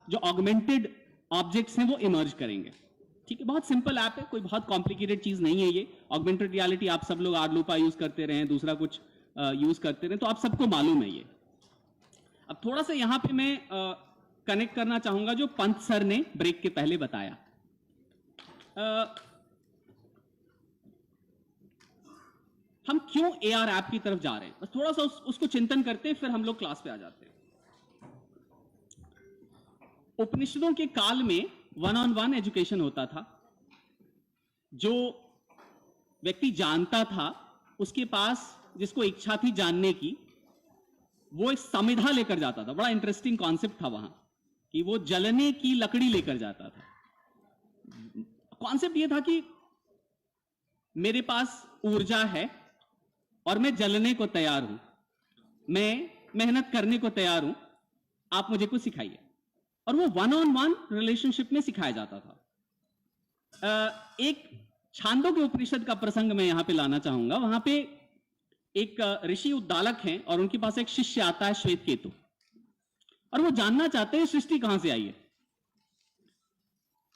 जो augmented objects हैं वो इमर्ज करेंगे। ठीक है, बहुत सिंपल ऐप है, कोई बहुत कॉम्प्लिकेटेड चीज नहीं है ये। ऑगमेंटेड रियलिटी आप सब लोग आर्लूपा यूज करते रहे, दूसरा कुछ यूज करते रहे, तो आप सबको मालूम है ये। अब थोड़ा सा यहां पे मैं कनेक्ट करना चाहूंगा जो पंत सर ने ब्रेक के पहले बताया। हम क्यों एआर ऐप की तरफ जा रहे हैं, बस थोड़ा सा उसको चिंतन करते हैं, फिर हम लोग क्लास पे आ जाते हैं। उपनिषदों के काल में वन ऑन वन एजुकेशन होता था। जो व्यक्ति जानता था, उसके पास जिसको इच्छा थी जानने की, वो एक समिधा लेकर जाता था। बड़ा इंटरेस्टिंग कॉन्सेप्ट था वहां कि वो जलने की लकड़ी लेकर जाता था। कॉन्सेप्ट ये था कि मेरे पास ऊर्जा है और मैं जलने को तैयार हूं, मैं मेहनत करने को तैयार हूं, आप मुझे कुछ सिखाइए। और वो वन ऑन वन रिलेशनशिप में सिखाया जाता था। एक छांदोग्य उपनिषद का प्रसंग मैं यहां पे लाना चाहूंगा। वहां पे एक ऋषि उद्दालक हैं और उनके पास एक शिष्य आता है श्वेतकेतु, और वो जानना चाहते हैं सृष्टि कहां से आई है।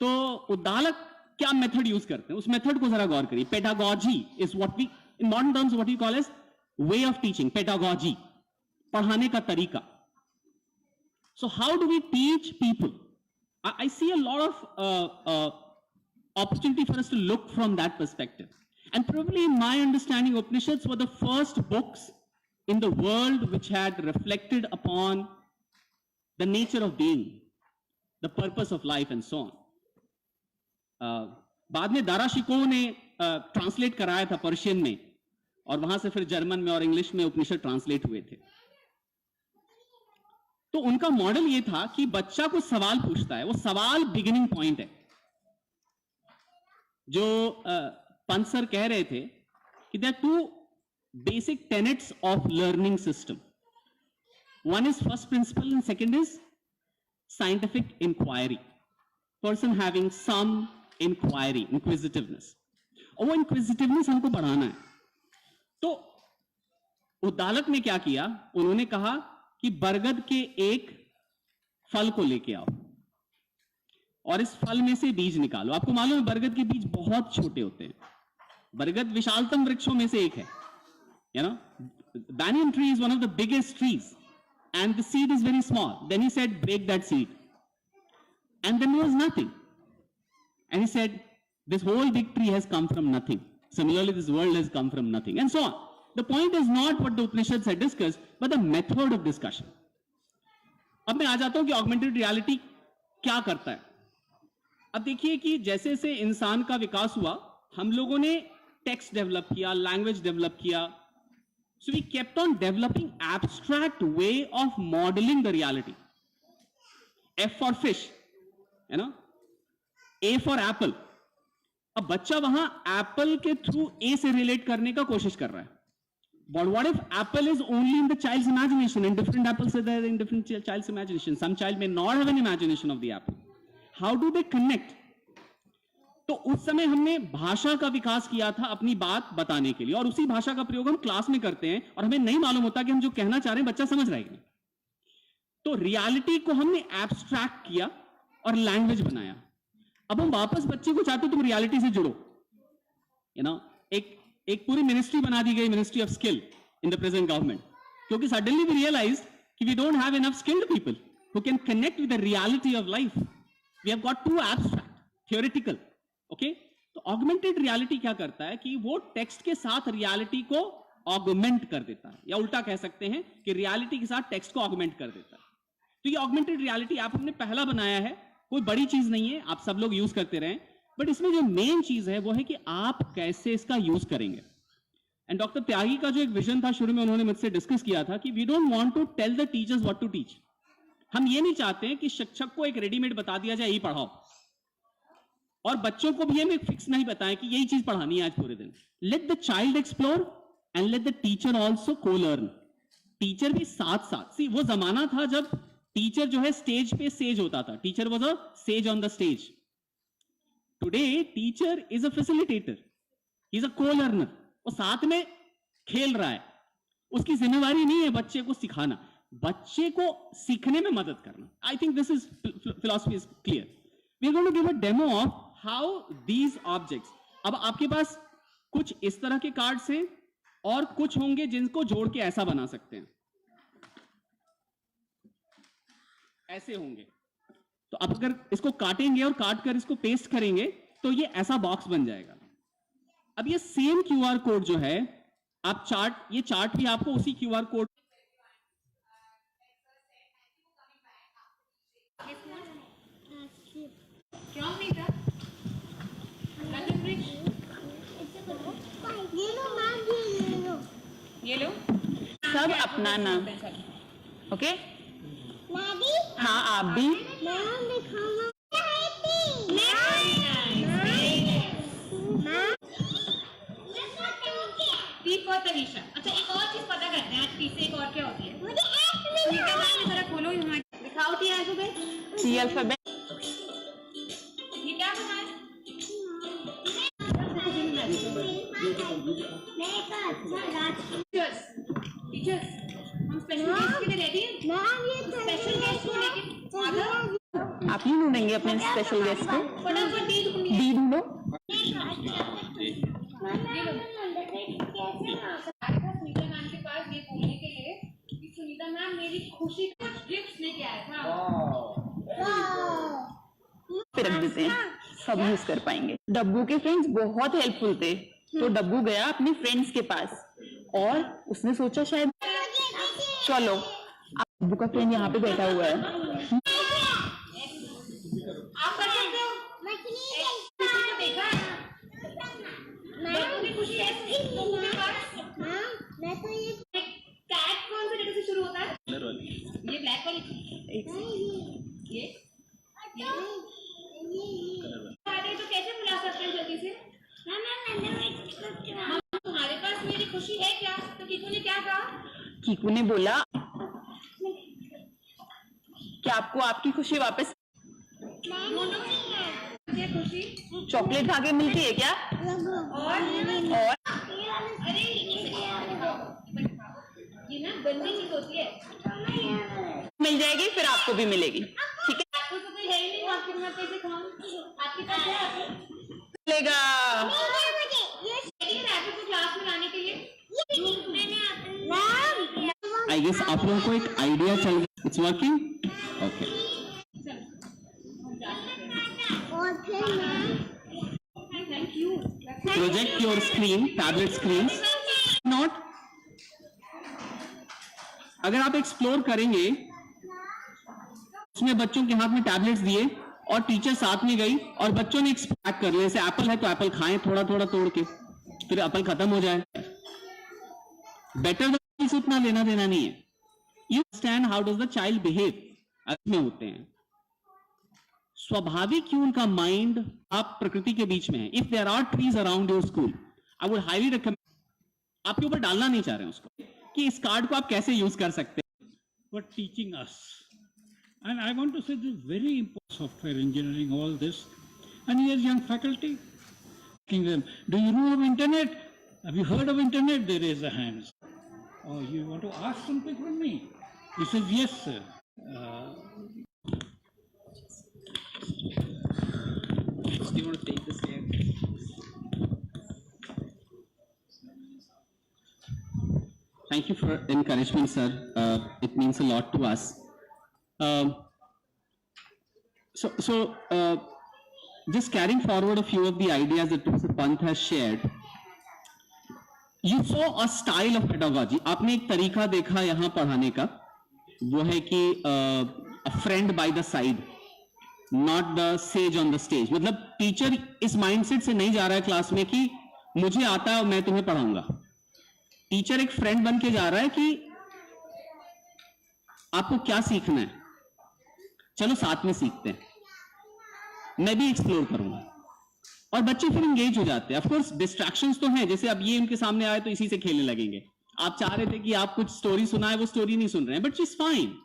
तो उद्दालक क्या मेथड यूज करते हैं, उस मेथड को जरा गौर करिए। Pedagogy is what we in modern terms what we call as way of teaching. Pedagogy, पढ़ाने का तरीका। So how do we teach people? I see a lot of opportunity for us to look from that perspective. And probably in my understanding, Upanishads were the first books in the world which had reflected upon the nature of being, the purpose of life and so on. बाद में दारा शिकोह ने translate कराया था Persian में, और वहां से फिर जर्मन में और इंग्लिश में उपनिषद ट्रांसलेट हुए थे। तो उनका मॉडल ये था कि बच्चा कुछ सवाल पूछता है, वो सवाल बिगिनिंग पॉइंट है। जो पंत सर कह रहे थे कि there are two basic tenets of learning system. One is first principle and second is scientific inquiry. Person having some inquiry, inquisitiveness, और वो इंक्विजिटिवनेस हमको बढ़ाना है। तो उद्दालक ने क्या किया, उन्होंने कहा कि बरगद के एक फल को लेके आओ और इस फल में से बीज निकालो। आपको मालूम है बरगद के बीज बहुत छोटे होते हैं। बरगद विशालतम वृक्षों में से एक है, you know. banyan tree is one of the biggest trees and the seed is very small. Then he said, break that seed, and then there was nothing, and he said, this whole big tree has come from nothing. Similarly, this world has come from nothing, and so on. The point is not what the Upanishads had discussed, but the method of discussion. अब मैं आ जाता हूं कि augmented reality क्या करता है। अब देखिए कि जैसे जैसे इंसान का विकास हुआ, हम लोगों ने टेक्स्ट डेवलप किया, लैंग्वेज डेवलप किया। So we kept on developing abstract way of modeling the reality. F for fish, you know, A for apple. अब बच्चा वहां एप्पल के थ्रू ए से रिलेट करने का कोशिश कर रहा है। But what if apple is only in the child's imagination, and different apples are there in different child's imagination? Some child may not have an imagination of the apple. How do they connect? तो उस समय हमने भाषा का विकास किया था अपनी बात बताने के लिए, और उसी भाषा का प्रयोग हम क्लास में करते हैं, और हमें नहीं मालूम होता कि हम जो कहना चाह रहे हैं बच्चा समझ रहा है कि नहीं। तो रियलिटी को हमने एब्स्ट्रैक्ट किया और लैंग्वेज बनाया। अब हम वापस बच्चे को चाहते तुम रियलिटी से जुड़ो, यू नो। एक पूरी मिनिस्ट्री बना दी गई, ministry of skill in the present government, क्योंकि सडनली वी रियलाइज कि we don't have enough skilled people who can connect with the reality of life. We have got to abstract, theoretical, okay. तो augmented reality क्या करता है कि वो text के साथ रियलिटी को ऑगमेंट कर देता है, या उल्टा कह सकते हैं कि रियलिटी के साथ टेक्स्ट को ऑगमेंट कर देता है। तो ये ऑगमेंटेड रियलिटी ऐप हमने पहला बनाया है, कोई बड़ी चीज नहीं है, आप सब लोग यूज करते रहें, बट इसमें जो मेन चीज है वो है कि आप कैसे इसका यूज करेंगे। एंड डॉक्टर त्यागी का जो एक विजन था, शुरू में उन्होंने मुझसे डिस्कस किया था कि we don't want to tell the teachers what to teach. हम ये नहीं चाहते हैं कि शिक्षक को एक रेडीमेड बता दिया जाए यही पढ़ाओ, और बच्चों को भी हम एक फिक्स नहीं बताएं कि यही चीज पढ़ानी है आज पूरे दिन। Let the child explore and let the teacher also को लर्न। टीचर भी साथ साथ, सी वो जमाना था जब टीचर जो है स्टेज पे सेज होता था, teacher was a sage on the stage. Today teacher is a facilitator, he is a को लर्नर। वो साथ में खेल रहा है, उसकी जिम्मेवारी नहीं है बच्चे को सिखाना। बच्चे को सीखने में मदद करना. I think this is philosophy is clear. We are going to give a demo of how these objects. अब आपके पास कुछ इस तरह के कार्ड्स हैं और कुछ होंगे जिनको जोड़ के ऐसा बना सकते हैं, ऐसे होंगे. तो आप अगर इसको काटेंगे और काट कर इसको पेस्ट करेंगे तो ये ऐसा बॉक्स बन जाएगा. अब ये सेम क्यूआर कोड जो है, आप ये चार्ट भी आपको उसी क्यूआर कोड. ये लो सब अपना नाम. ओके हाँ आप भी. दीप और तनीषा. अच्छा एक और चीज पता करते हैं आज पीछे एक और क्या होती है. जरा खोलो यहाँ दिखाओ टी अल्फाबेट. टी अल्फाबेट ये क्या बना है. टीचर्स हम स्पेशल गेस्ट के लिए रेडी हैं. स्पेशल गेस्ट को लेके आप ही ढूंढेंगे अपने स्पेशल गेस्ट को. फटाफट डी ढूंढो. सुनीता मैम के पास ये बोलने के लिए कि सुनीता मैम मेरी खुशी का गिफ्ट लेके आया था. फिर रख देते हैं, सब यूज कर पाएंगे. डब्बू के फ्रेंड्स बहुत हेल्पफुल थे, तो डब्बू गया अपने फ्रेंड्स के पास और उसने सोचा शायद चलो डब्बू का फ्रेंड यहाँ पे बैठा हुआ है. आप कर सकते हो. देखा डब्बू की खुशी है. मैं तो ये कैट कौन से लेटर से शुरू होता है. ये ब्लैक वाली. ये तो कैसे बुला सकते हैं जल्दी से. तुम्हारे पास मेरी खुशी है क्या. तो कीकू ने क्या कहा. कीकू ने बोला कि आपको आपकी खुशी वापस. खुशी चॉकलेट खा के मिलती है क्या. और अरे ये ना गंदी चीज होती है. मिल जाएगी फिर आपको भी मिलेगी. ठीक है. आपको तो कोई है ही नहीं. आपके मैं कैसे खाऊं. आपके पास है मिलेगा. क्लास में लाने के लिए आई गेस आप लोगों को एक आइडिया चल गया. It's working. Okay. Thank you. Project your screen, tablet screen. Not अगर आप एक्सप्लोर करेंगे, उसमें बच्चों के हाथ में टैबलेट्स दिए और टीचर साथ में गई और बच्चों ने एक्सपेक्ट कर लिया जैसे एप्पल है तो एप्पल खाएं थोड़ा थोड़ा तोड़ के, फिर एप्पल खत्म हो जाए. बेटर से उतना लेना देना नहीं है. You understand how does the child behave. में होते हैं स्वाभाविक क्यों उनका माइंड. आप प्रकृति के बीच में है. If there are trees around your school, I would highly recommend. आपके ऊपर डालना नहीं चाह रहे हैं उसको कि इस कार्ड को आप कैसे यूज कर सकते हैं. For teaching us. And I want to say this is very important, software engineering, all this. And here's young faculty asking them, do you know of internet? Have you heard of internet? They raise their hands. Oh, you want to ask something from me? He says, yes, sir. Do you want to take this here? Thank you for encouragement, sir. It means a lot to us. Just carrying forward a few of the ideas that Professor Pant has shared. You saw a style of pedagogy. आपने एक तरीका देखा यहाँ पढ़ाने का, वो है कि a friend by the side, not the sage on the stage. मतलब टीचर इस माइंडसेट से नहीं जा रहा है क्लास में कि मुझे आता है और मैं तुम्हें पढ़ाऊंगा. टीचर एक फ्रेंड बन के जा रहा है कि आपको क्या सीखना है, चलो साथ में सीखते हैं, मैं भी एक्सप्लोर करूंगा. और बच्चे फिर एंगेज हो जाते हैं. ऑफ कोर्स डिस्ट्रैक्शंस तो हैं, जैसे अब ये उनके सामने आए तो इसी से खेलने लगेंगे. आप चाह रहे थे कि आप कुछ स्टोरी सुनाए, वो स्टोरी नहीं सुन रहे हैं, बट इट्स फाइन.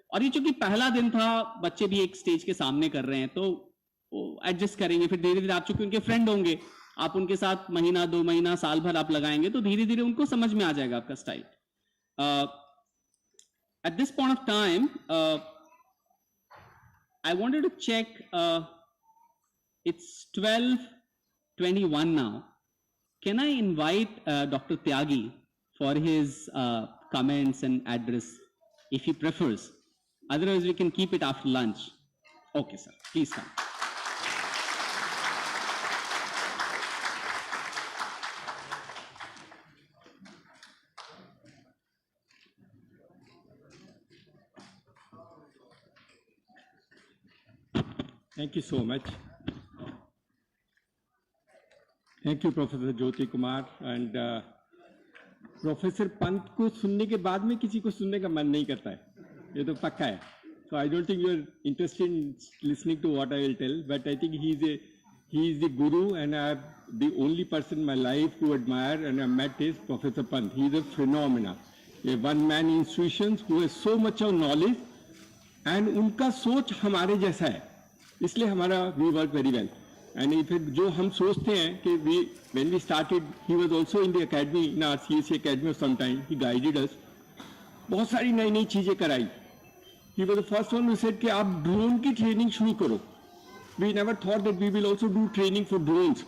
और ये चूंकि पहला दिन था, बच्चे भी एक स्टेज के सामने कर रहे हैं, तो एडजस्ट करेंगे. फिर धीरे धीरे आप चूंकि उनके फ्रेंड होंगे, आप उनके साथ महीना 2 महीना साल भर आप लगाएंगे, तो धीरे धीरे उनको समझ में आ जाएगा आपका style. at this point of time, I wanted to check, it's 12:21 now. Can I invite Dr. Tyagi for his comments and address, if he prefers? Otherwise, we can keep it after lunch. Okay, sir. Please come. Thank you so much. Thank you, Professor Jyoti Kumar. And Professor Pant को सुनने के बाद में किसी को सुनने का मन नहीं करता है, ये तो पक्का है. So I don't think you are interested in listening to what I will tell, but I think he is the guru, and I'm the only person in my life who admire and I met is Professor Pant. He is a phenomenon, a one-man institution who has so much of knowledge, and उनका सोच हमारे जैसा है, इसलिए हमारा we work very well. And if जो हम सोचते हैं कि when we started, he was also in the academy, in our CSC academy of some time. He guided us. बहुत सारी नई नई चीजें कराई. He was the first one who said कि आप ड्रोन की ट्रेनिंग शुरू करो. We never thought that we will also do training for drones.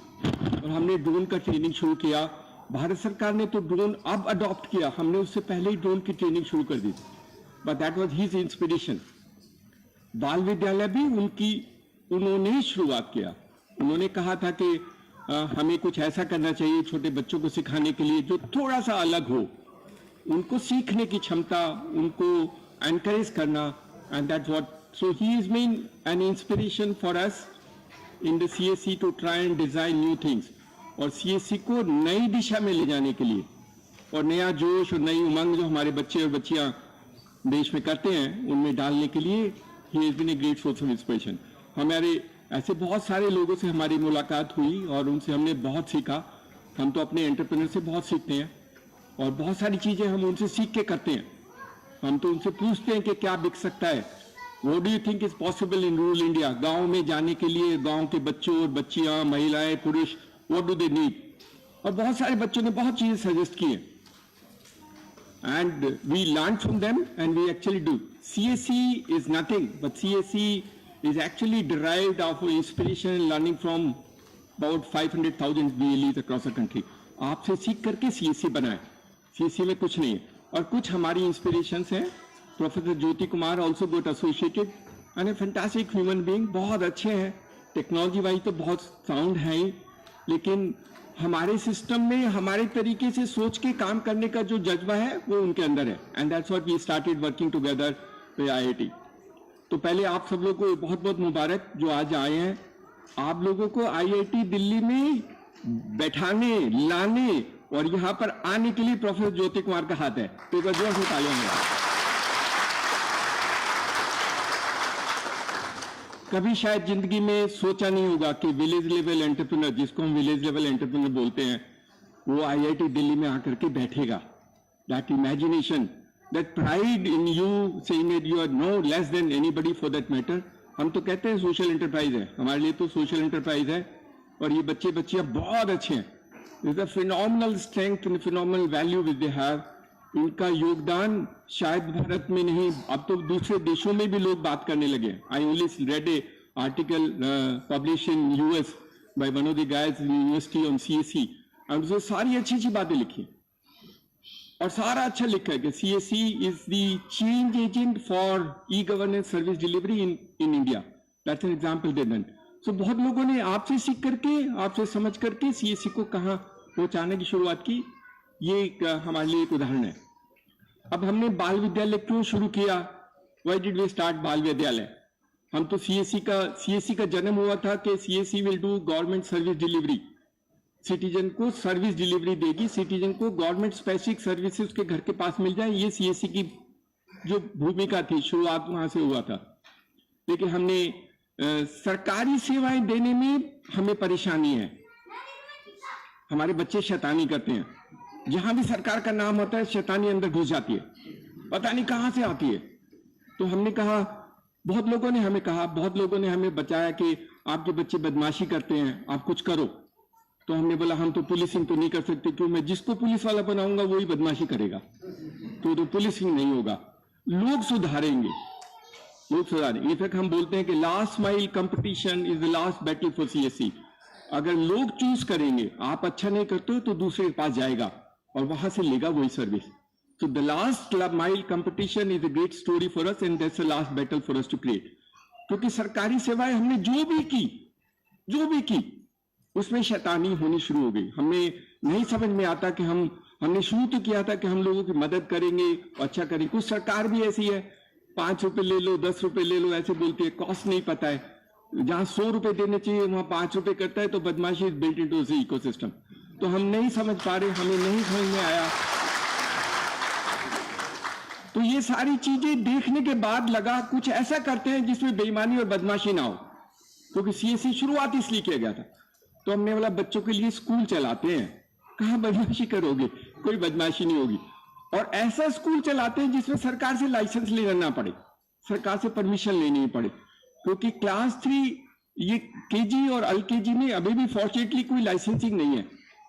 और हमने ड्रोन का ट्रेनिंग शुरू किया. भारत सरकार ने तो ड्रोन अब अडॉप्ट किया, हमने उससे पहले ही ड्रोन की ट्रेनिंग शुरू कर दी. But that was his inspiration. बाल विद्यालय भी उन्होंने ही शुरुआत किया. उन्होंने कहा था कि हमें कुछ ऐसा करना चाहिए छोटे बच्चों को सिखाने के लिए जो थोड़ा सा अलग हो, उनको सीखने की क्षमता, उनको एनकरेज करना. And that's what, so he is been an inspiration for us in the CSC to try and design new things, और CSC को नई दिशा में ले जाने के लिए और नया जोश और नई उमंग जो हमारे बच्चे और बच्चियां देश में करते हैं उनमें डालने के लिए he is been a great source of inspiration. हमारे ऐसे बहुत सारे लोगों से हमारी मुलाकात हुई और उनसे हमने बहुत सीखा. हम तो अपने एंटरप्रेन्योर से बहुत सीखते हैं और बहुत सारी चीजें हम उनसे सीख के करते हैं. हम तो उनसे पूछते हैं कि क्या बिक सकता है, what do you think is possible in rural India. गांव में जाने के लिए गांव के बच्चों और बच्चियां, महिलाएं, पुरुष, व्हाट डू दे नीड. और बहुत सारे बच्चों ने बहुत चीजें सजेस्ट की हैं and we learn from them and we actually do. CSC is nothing, but CSC is actually derived of inspiration and learning from about 500,000 BLEs across the country. आपसे सीख करके CSC बनाए. CSC में कुछ नहीं है. और कुछ हमारी इंस्पिरेशंस हैं. Professor Jyoti Kumar also got associated and a fantastic human being. बहुत अच्छे हैं, टेक्नोलॉजी वाइज तो बहुत साउंड है ही, लेकिन हमारे सिस्टम में हमारे तरीके से सोच के काम करने का जो जज्बा है वो उनके अंदर है. And that's what we started working together with IIT. तो पहले आप सब लोगों को बहुत बहुत मुबारक जो आज आए हैं. आप लोगों को IIT दिल्ली में बैठाने, लाने और यहाँ पर आने के लिए प्रोफेसर ज्योति कुमार का हाथ है. तो एक बार जोर से तालियां हो. कभी शायद जिंदगी में सोचा नहीं होगा कि विलेज लेवल एंटरप्रेन्योर, जिसको हम विलेज लेवल एंटरप्रेन्योर बोलते हैं, वो IIT दिल्ली में आकर के बैठेगा. That imagination, that pride in you saying that you are no less than anybody for that matter. हम तो कहते हैं सोशल एंटरप्राइज है, हमारे लिए तो सोशल एंटरप्राइज है. और ये बच्चे बच्चियां बहुत अच्छे हैं. There's a phenomenal strength and phenomenal value which they have. इनका योगदान शायद भारत में नहीं, अब तो दूसरे देशों में भी लोग बात करने लगे. I only read a article published in US by one of the guys in the university on CSC. और उसमें सारी अच्छी अच्छी बातें लिखी और सारा अच्छा लिखा है कि CSC is the change agent for e-governance service delivery in India. That's an example they done. So बहुत लोगों ने आपसे सीख करके, आपसे समझ करके CSC को कहाँ पहुंचाने की शुरुआत की. ये हमारे लिए एक उदाहरण है. अब हमने बाल विद्यालय क्यों शुरू किया? Why did we start बाल विद्यालय? हम तो CSC का जन्म हुआ था कि CSC will do government service delivery. Citizen को सर्विस डिलीवरी देगी, सिटीजन को गवर्नमेंट स्पेसिफिक सर्विसेज उसके घर के पास मिल जाए. ये CSC की जो भूमिका थी, शुरुआत वहां से हुआ था. लेकिन हमने सरकारी सेवाएं देने में हमें परेशानी है. हमारे बच्चे शैतानी करते हैं. जहां भी सरकार का नाम होता है शैतानी अंदर घुस जाती है, पता नहीं कहां से आती है. तो हमने कहा, बहुत लोगों ने हमें कहा, बहुत लोगों ने हमें बताया कि आपके बच्चे बदमाशी करते हैं, आप कुछ करो. तो हमने बोला हम तो पुलिसिंग तो नहीं कर सकते, क्यों? मैं जिसको पुलिस वाला बनाऊंगा वही बदमाशी करेगा, तो पुलिसिंग नहीं होगा. लोग सुधारेंगे, लोग सुधारेंगे। इनफैक्ट हम बोलते हैं कि last mile competition is the last battle for CSC. अगर लोग चूज करेंगे, आप अच्छा नहीं करते हो तो दूसरे के पास जाएगा और वहां से लेगा वही service. So the last mile competition is a great story for us and that's the last battle for us to create. क्योंकि सरकारी सेवाएं हमने जो भी की उसमें शैतानी होनी शुरू हो गई। हमें नहीं समझ में आता कि हमने शुरू तो किया था कि हम लोगों की मदद करेंगे, अच्छा करेंगे। कुछ सरकार भी ऐसी है, 5 रुपए ले लो, 10 रुपए ले लो, ऐसे बोलती है, कॉस्ट नहीं पता है। जहां 100 रुपए देने चाहिए वहां 5 रुपए करता है, तो बदमाशी is built into the ecosystem. तो हम नहीं समझ पा रहे, हमें नहीं समझ में आया। तो ये सारी चीजें देखने के बाद लगा कुछ ऐसा करते हैं जिसमें बेईमानी और बदमाशी ना हो, क्योंकि सीएससी शुरुआत इसलिए किया गया था। तो हमने बोला बच्चों के लिए स्कूल चलाते हैं, कहां बदमाशी करोगे, कोई बदमाशी नहीं होगी। और ऐसा स्कूल चलाते हैं जिसमें सरकार से लाइसेंस लेना ना पड़े, सरकार से परमिशन लेनी ही पड़े, क्योंकि क्लास 3 ये केजी और एलकेजी में अभी भी फॉर्चुनेटली कोई लाइसेंसिंग नहीं है,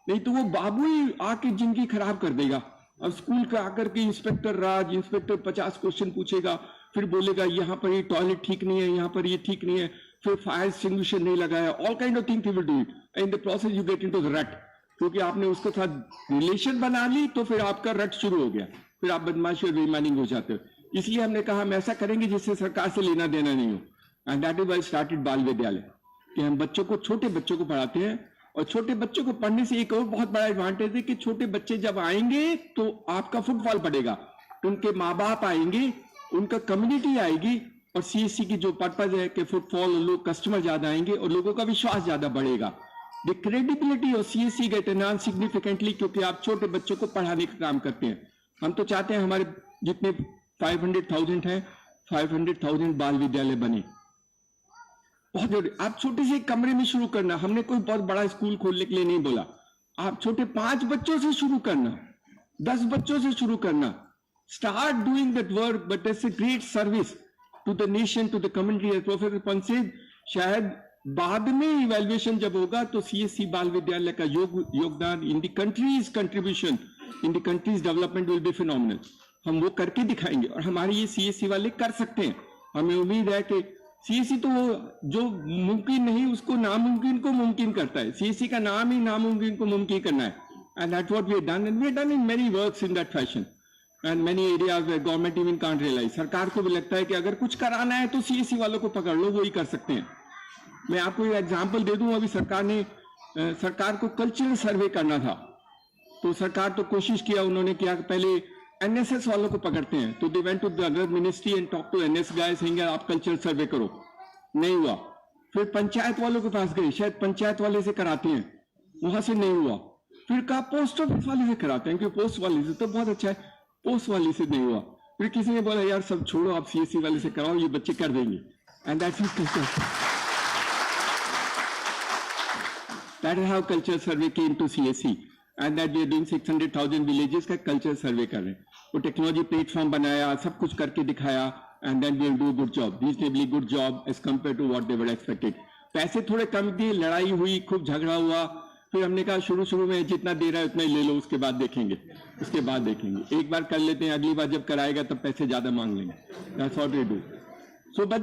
नहीं तो वो बाबू ही आके जिंदगी खराब कर देगा। अब स्कूल का आकर के इंस्पेक्टर 50 क्वेश्चन पूछेगा, फिर बोलेगा यहाँ पर ये टॉयलेट ठीक नहीं है, यहाँ पर ये ठीक नहीं है, फिर फायर एक्सटिंग्विशर नहीं लगाया, all kind of thing he will do it, in the process you get into the रट। क्योंकि आपने उसके साथ रिलेशन बना ली तो फिर आपका रट शुरू हो गया, फिर आप बदमाशी और बेईमानी हो जाते हो। इसलिए हमने कहा हम ऐसा करेंगे जिससे सरकार से लेना देना नहीं हो, and that is why started बाल विद्यालय, कि हम बच्चों को, छोटे बच्चों को पढ़ाते हैं। और छोटे बच्चों को पढ़ने से एक और बहुत बड़ा एडवांटेज है कि छोटे बच्चे जब आएंगे तो आपका फुटफॉल पड़ेगा, उनके माँ बाप आएंगे, उनका कम्युनिटी आएगी, और सीएससी की जो पर्पज है कि फुटफॉल, लोग कस्टमर ज्यादा आएंगे और लोगों का विश्वास ज्यादा बढ़ेगा। The credibility of CSC get enhance significantly, क्योंकि आप छोटे बच्चों को पढ़ाने का काम करते हैं। हम तो चाहते हैं हमारे जितने 500,000 है, 500,000 बाल विद्यालय बने। बहुत जरूरी। आप छोटे से कमरे में शुरू करना, हमने कोई बहुत बड़ा स्कूल खोलने के लिए नहीं बोला। आप छोटे 5 बच्चों से शुरू करना, 10 बच्चों से शुरू करना, start doing that work, but it's a great service to the nation, to the community. Professor Pant से शायद बाद में इवैल्यूएशन जब होगा तो सीएससी बाल विद्यालय का योगदान in the countries contribution, in the countries development will be phenomenal. हम वो करके दिखाएंगे और हमारे ये सीएससी वाले कर सकते हैं। हमें उम्मीद है कि सीएससी तो जो मुमकिन नहीं उसको नामुमकिन को मुमकिन करता है। सीएससी का नाम ही नामुमकिन को मुमकिन करना है, and that's what we have done, and we have done in many works in that fashion and many areas where government even can't realise. सरकार को भी लगता है कि अगर कुछ कराना है तो सीएससी वालों को पकड़ लो, वो ही कर सकते हैं। मैं आपको एक एग्जाम्पल दे दूं, अभी सरकार को कल्चरल सर्वे करना था, तो सरकार तो कोशिश किया, उन्होंने किया कि पहले एनएसएस वालों को पकड़ते हैं, तो they went to the other ministry and talk to NS guys saying आप कल्चरल सर्वे करो, नहीं हुआ। फिर पंचायत वालों के पास गए, शायद पंचायत वाले से कराते हैं, वहां से नहीं हुआ। फिर कहा पोस्ट ऑफिस वाले से कराते हैं, क्योंकि पोस्ट वाले से तो बहुत अच्छा है, पोस्ट वाले से नहीं हुआ। फिर किसी ने बोला यार सब छोड़ो, आप सीएससी वाले से कराओ, ये बच्चे कर देंगे, and that's it culture. That is how culture survey came to CSC, and that we are doing 600,000 villages का culture survey कर रहे हैं। वो टेक्नोलॉजी प्लेटफॉर्म बनाया, सब कुछ करके दिखाया, and then we will do a good job, reasonably good job as compared to what they were expected. पैसे थोड़े कम दिए, लड़ाई हुई, खूब झगड़ा हुआ, फिर हमने कहा शुरू में जितना दे रहा है उतना ही ले लो, उसके बाद देखेंगे, एक बार कर लेते हैं, अगली बार जब कराएगा तब पैसे ज्यादा मांग लेंगे। That's what we do. So but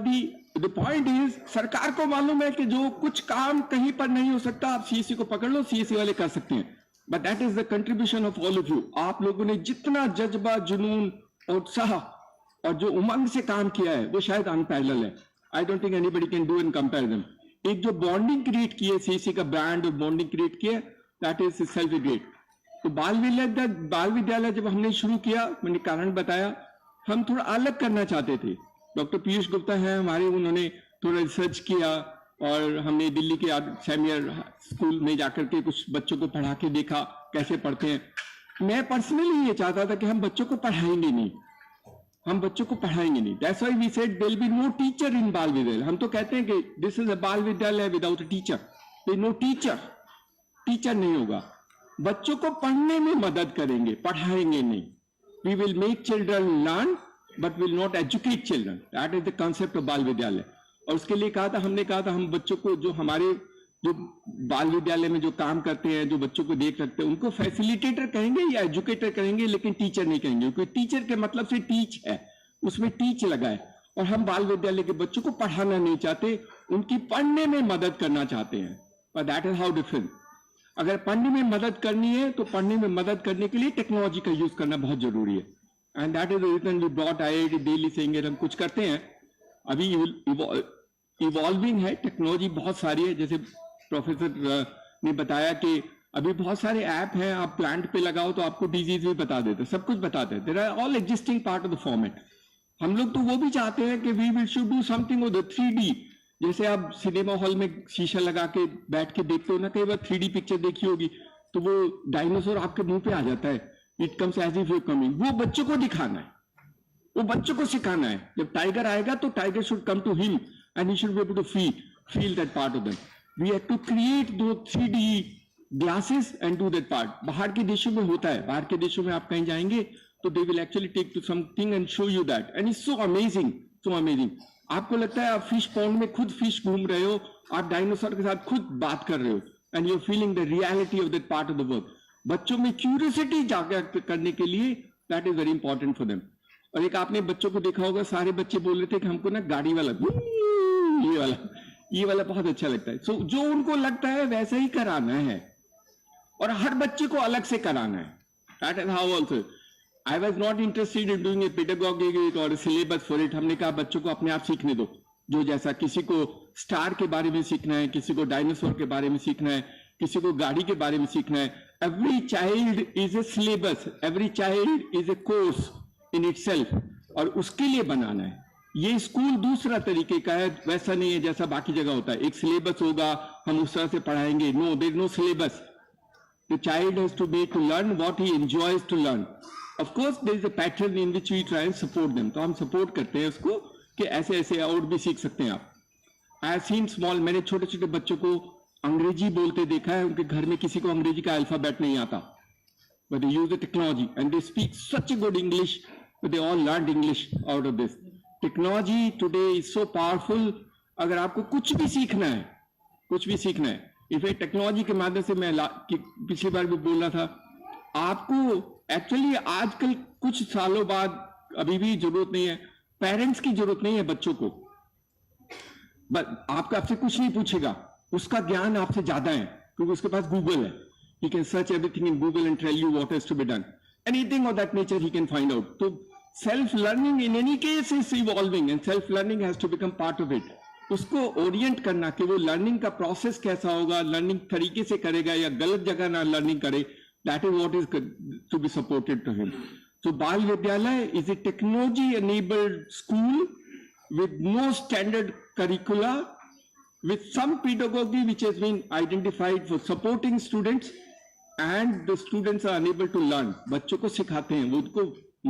the point is, सरकार को मालूम है कि जो कुछ काम कहीं पर नहीं हो सकता, आप सीएससी को पकड़ लो, सीएससी वाले कर सकते हैं। But that is the contribution of all of you. आप लोगों ने जितना जज्बा, जुनून, उत्साह और जो उमंग से काम किया है वो शायद अनपैरेलल है। I don't think anybody can do in comparison. एक जो बॉन्डिंग क्रिएट की है, सीएससी का ब्रांड और बॉन्डिंग क्रिएट किया, that is itself a great. तो बाल विद्यालय जब हमने शुरू किया, मैंने कारण बताया, हम थोड़ा अलग करना चाहते थे। डॉक्टर पीयूष गुप्ता है हमारे, उन्होंने थोड़ा रिसर्च किया और हमने दिल्ली के सैमियर स्कूल में जाकर के कुछ बच्चों को पढ़ा के देखा कैसे पढ़ते हैं। मैं पर्सनली ये चाहता था कि हम बच्चों को पढ़ाएंगे नहीं, that's why we said there will be no teacher in Bal Vidyalaya. हम तो कहते हैं कि this is a Bal Vidyalaya without a teacher, there no teacher नहीं होगा। बच्चों को पढ़ने में मदद करेंगे, पढ़ाएंगे नहीं। We will make children learn but will not educate children. That is the concept of बाल विद्यालय। और उसके लिए हमने कहा था हम बच्चों को, जो हमारे जो बाल विद्यालय में जो काम करते हैं, जो बच्चों को देख रखते हैं, उनको फैसिलिटेटर कहेंगे या एजुकेटर कहेंगे, लेकिन टीचर नहीं कहेंगे, क्योंकि टीचर के मतलब से टीच है, उसमें टीच लगा है, और हम बाल विद्यालय के बच्चों को पढ़ाना नहीं चाहते, उनकी पढ़ने में मदद करना चाहते हैं। पर दैट इज हाउ डिफरेंट। अगर पढ़ने में मदद करनी है तो पढ़ने में मदद करने के लिए टेक्नोलॉजी का यूज करना बहुत जरूरी है। And that is the reason we brought IIT Delhi से हम कुछ करते हैं। अभी इवॉल्विंग है, टेक्नोलॉजी बहुत सारी है। जैसे प्रोफेसर ने बताया कि अभी बहुत सारे ऐप हैं, आप प्लांट पे लगाओ तो आपको डिजीज भी बता देते, सब कुछ बताते हैं। There are all existing part of the format. हम लोग तो वो भी चाहते हैं कि we will should do something with 3D। जैसे आप सिनेमा हॉल में शीशा लगा के बैठ के देखते हो ना, कई बार 3D पिक्चर देखी होगी तो वो डायनासोर आपके मुंह पे आ जाता है, it comes as if you coming. वो बच्चों को दिखाना है, वो बच्चों को सिखाना है। जब टाइगर आएगा तो tiger should come to him and he should be able to feel that part of them. We have to create दो 3D glasses and do that part. बाहर के देशों में होता है, बाहर के देशों में आप कहीं जाएंगे तो they will actually take to something and show you that, and it's so amazing, so amazing. आपको लगता है आप फिश पॉन्ड में खुद फिश घूम रहे हो, आप डायनासोर के साथ खुद बात कर रहे हो, and you are feeling the reality of that part of the world. बच्चों में क्यूरियोसिटी जागृत करने के लिए that is very important for them. और एक आपने बच्चों को देखा होगा, सारे बच्चे बोल रहे थे कि हमको ना गाड़ी वाला, ये वाला बहुत अच्छा लगता है। सो जो उनको लगता है वैसा ही कराना है, और हर बच्चे को अलग से कराना है। That is how also I was not interested in doing a pedagogic or a syllabus for it. हमने कहा बच्चों को अपने आप सीखने दो, जो जैसा किसी को स्टार के बारे में सीखना है, किसी को डायनासोर के बारे में सीखना है, किसी को गाड़ी के बारे में सीखना है। Every child is a syllabus, every child is a course in itself, और उसके लिए बनाना है। ये स्कूल दूसरा तरीके का है, वैसा नहीं है जैसा बाकी जगह होता है। एक सिलेबस होगा, हम उस तरह से पढ़ाएंगे। No, there is no syllabus. The child has to be to learn what he enjoys to learn. Of course, there is a pattern in which we try and support them. तो हम support करते हैं उसको कि ऐसे ऐसे और भी सीख सकते हैं आप। I have seen small, मैंने छोटे छोटे बच्चों को अंग्रेजी बोलते देखा है, उनके घर में किसी को अंग्रेजी का अल्फाबेट नहीं आता, but they use the technology and they speak such a good English, but they all learned English out of this. Technology today is so powerful. अगर आपको कुछ भी सीखना है, कुछ भी सीखना है, इफेक्ट टेक्नोलॉजी के माध्यम से मैं पिछली बार भी बोल रहा था, आपको एक्चुअली आजकल कुछ सालों बाद अभी भी जरूरत नहीं है, पेरेंट्स की जरूरत नहीं है बच्चों को। आपका आपसे कुछ नहीं पूछेगा, उसका ज्ञान आपसे ज्यादा है, क्योंकि उसके पास गूगल है। He can search everything in Google and tell you what has to be done, anything of that nature he can find out. तो self learning in any case is evolving and self learning has to become part of it. उसको orient करना कि वो learning का process कैसा होगा, learning तरीके से करेगा या गलत जगह ना लर्निंग करे, that is what is to be supported to him. So Bal Vidyalaya is a technology enabled school with no standard curricula, with some pedagogy which has been identified for supporting students, and the students are unable to learn. बच्चों को सिखाते हैं, वो उनको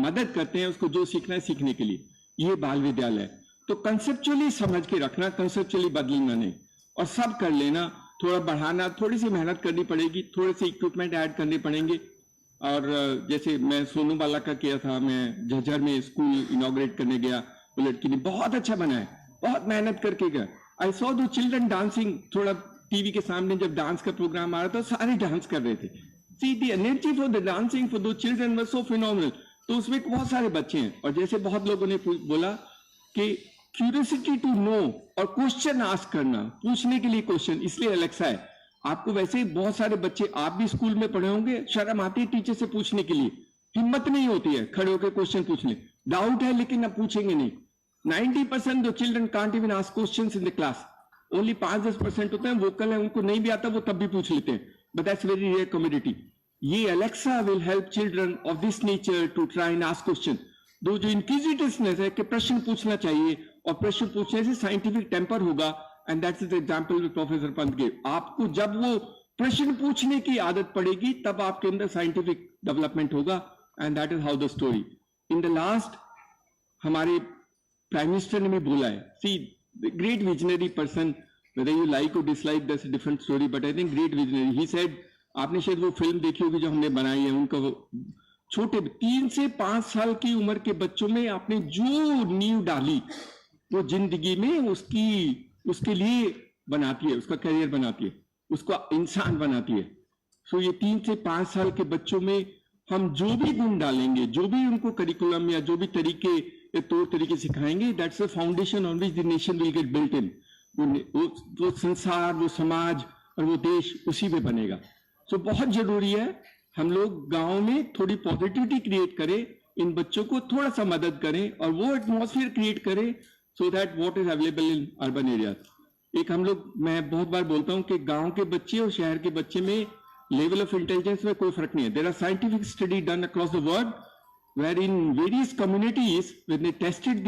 मदद करते हैं उसको जो सीखना है सीखने के लिए। ये बाल विद्यालय है। तो कंसेप्चुअली समझ के रखना, कंसेप्चुअली बदलना नहीं, और सब कर लेना। थोड़ा बढ़ाना, थोड़ी सी मेहनत करनी पड़ेगी, थोड़े से इक्विपमेंट ऐड करने पड़ेंगे। और जैसे मैं सोनू बाला का किया था, मैं झज्जर में स्कूल इनॉग्रेट करने गया, वो लड़की ने बहुत अच्छा बनाया, बहुत मेहनत करके गया। आई सॉ दो चिल्ड्रन डांसिंग, थोड़ा टीवी के सामने जब डांस का प्रोग्राम आ रहा था सारे डांस कर रहे थे। See the energy for the dancing for दो चिल्ड्रन वाज सो फिनोमिनल। तो उसमें बहुत सारे बच्चे हैं, और जैसे बहुत लोगों ने बोला कि क्यूरियोसिटी टू नो और क्वेश्चन आस्क करना, पूछने के लिए क्वेश्चन, इसलिए एलेक्सा है। आपको वैसे ही बहुत सारे बच्चे, आप भी स्कूल में पढ़े होंगे, शर्म आती है टीचर से पूछने के लिए, हिम्मत नहीं होती है खड़े होकर क्वेश्चन पूछने, डाउट है लेकिन अब पूछेंगे नहीं। 90% जो children can't even ask questions in the class, only 5-10% होते हैं वोकल है, उनको नहीं भी आता वो तब भी पूछ लेते हैं, but that's very rare community. ये Alexa will help children of this nature to try and ask question. Though जो इंक्विजिटिवनेस है कि प्रश्न पूछना चाहिए, और प्रश्न पूछने से साइंटिफिक टेम्पर होगा, and that's the example with professor Pant gave. आपको जब वो प्रश्न पूछने की आदत पड़ेगी तब आपके अंदर साइंटिफिक डेवलपमेंट होगा, and that is how the story. In the last हमारे प्राइम मिनिस्टर ने भी बोला है, see the great visionary person, whether you like or dislike that's a different story, but I think great visionary. He said, आपने शायद वो film देखी होगी जो हमने बनाई है, उनका छोटे 3 से 5 साल की उम्र के बच्चों में आपने जो नींव डाली वो जिंदगी में उसके लिए बनाती है, उसका करियर बनाती है, उसको इंसान बनाती है। सो ये 3 से 5 साल के बच्चों में हम जो भी गुण डालेंगे, जो भी उनको करिकुलम या जो भी तरीके एक तौर तरीके सिखाएंगे, that's the foundation on which the nation will get built in. वो संसार, वो समाज और वो देश उसी पे बनेगा। सो बहुत जरूरी है हम लोग गांव में थोड़ी पॉजिटिविटी क्रिएट करें, इन बच्चों को थोड़ा सा मदद करें और वो एटमॉस्फेयर क्रिएट करें so that what is available in urban areas. एक हम लोग, मैं बहुत बार बोलता हूं कि गांव के बच्चे और शहर के बच्चे में लेवल ऑफ इंटेलिजेंस में कोई फर्क नहीं है। There are scientific study done across the world where in various communities when they tested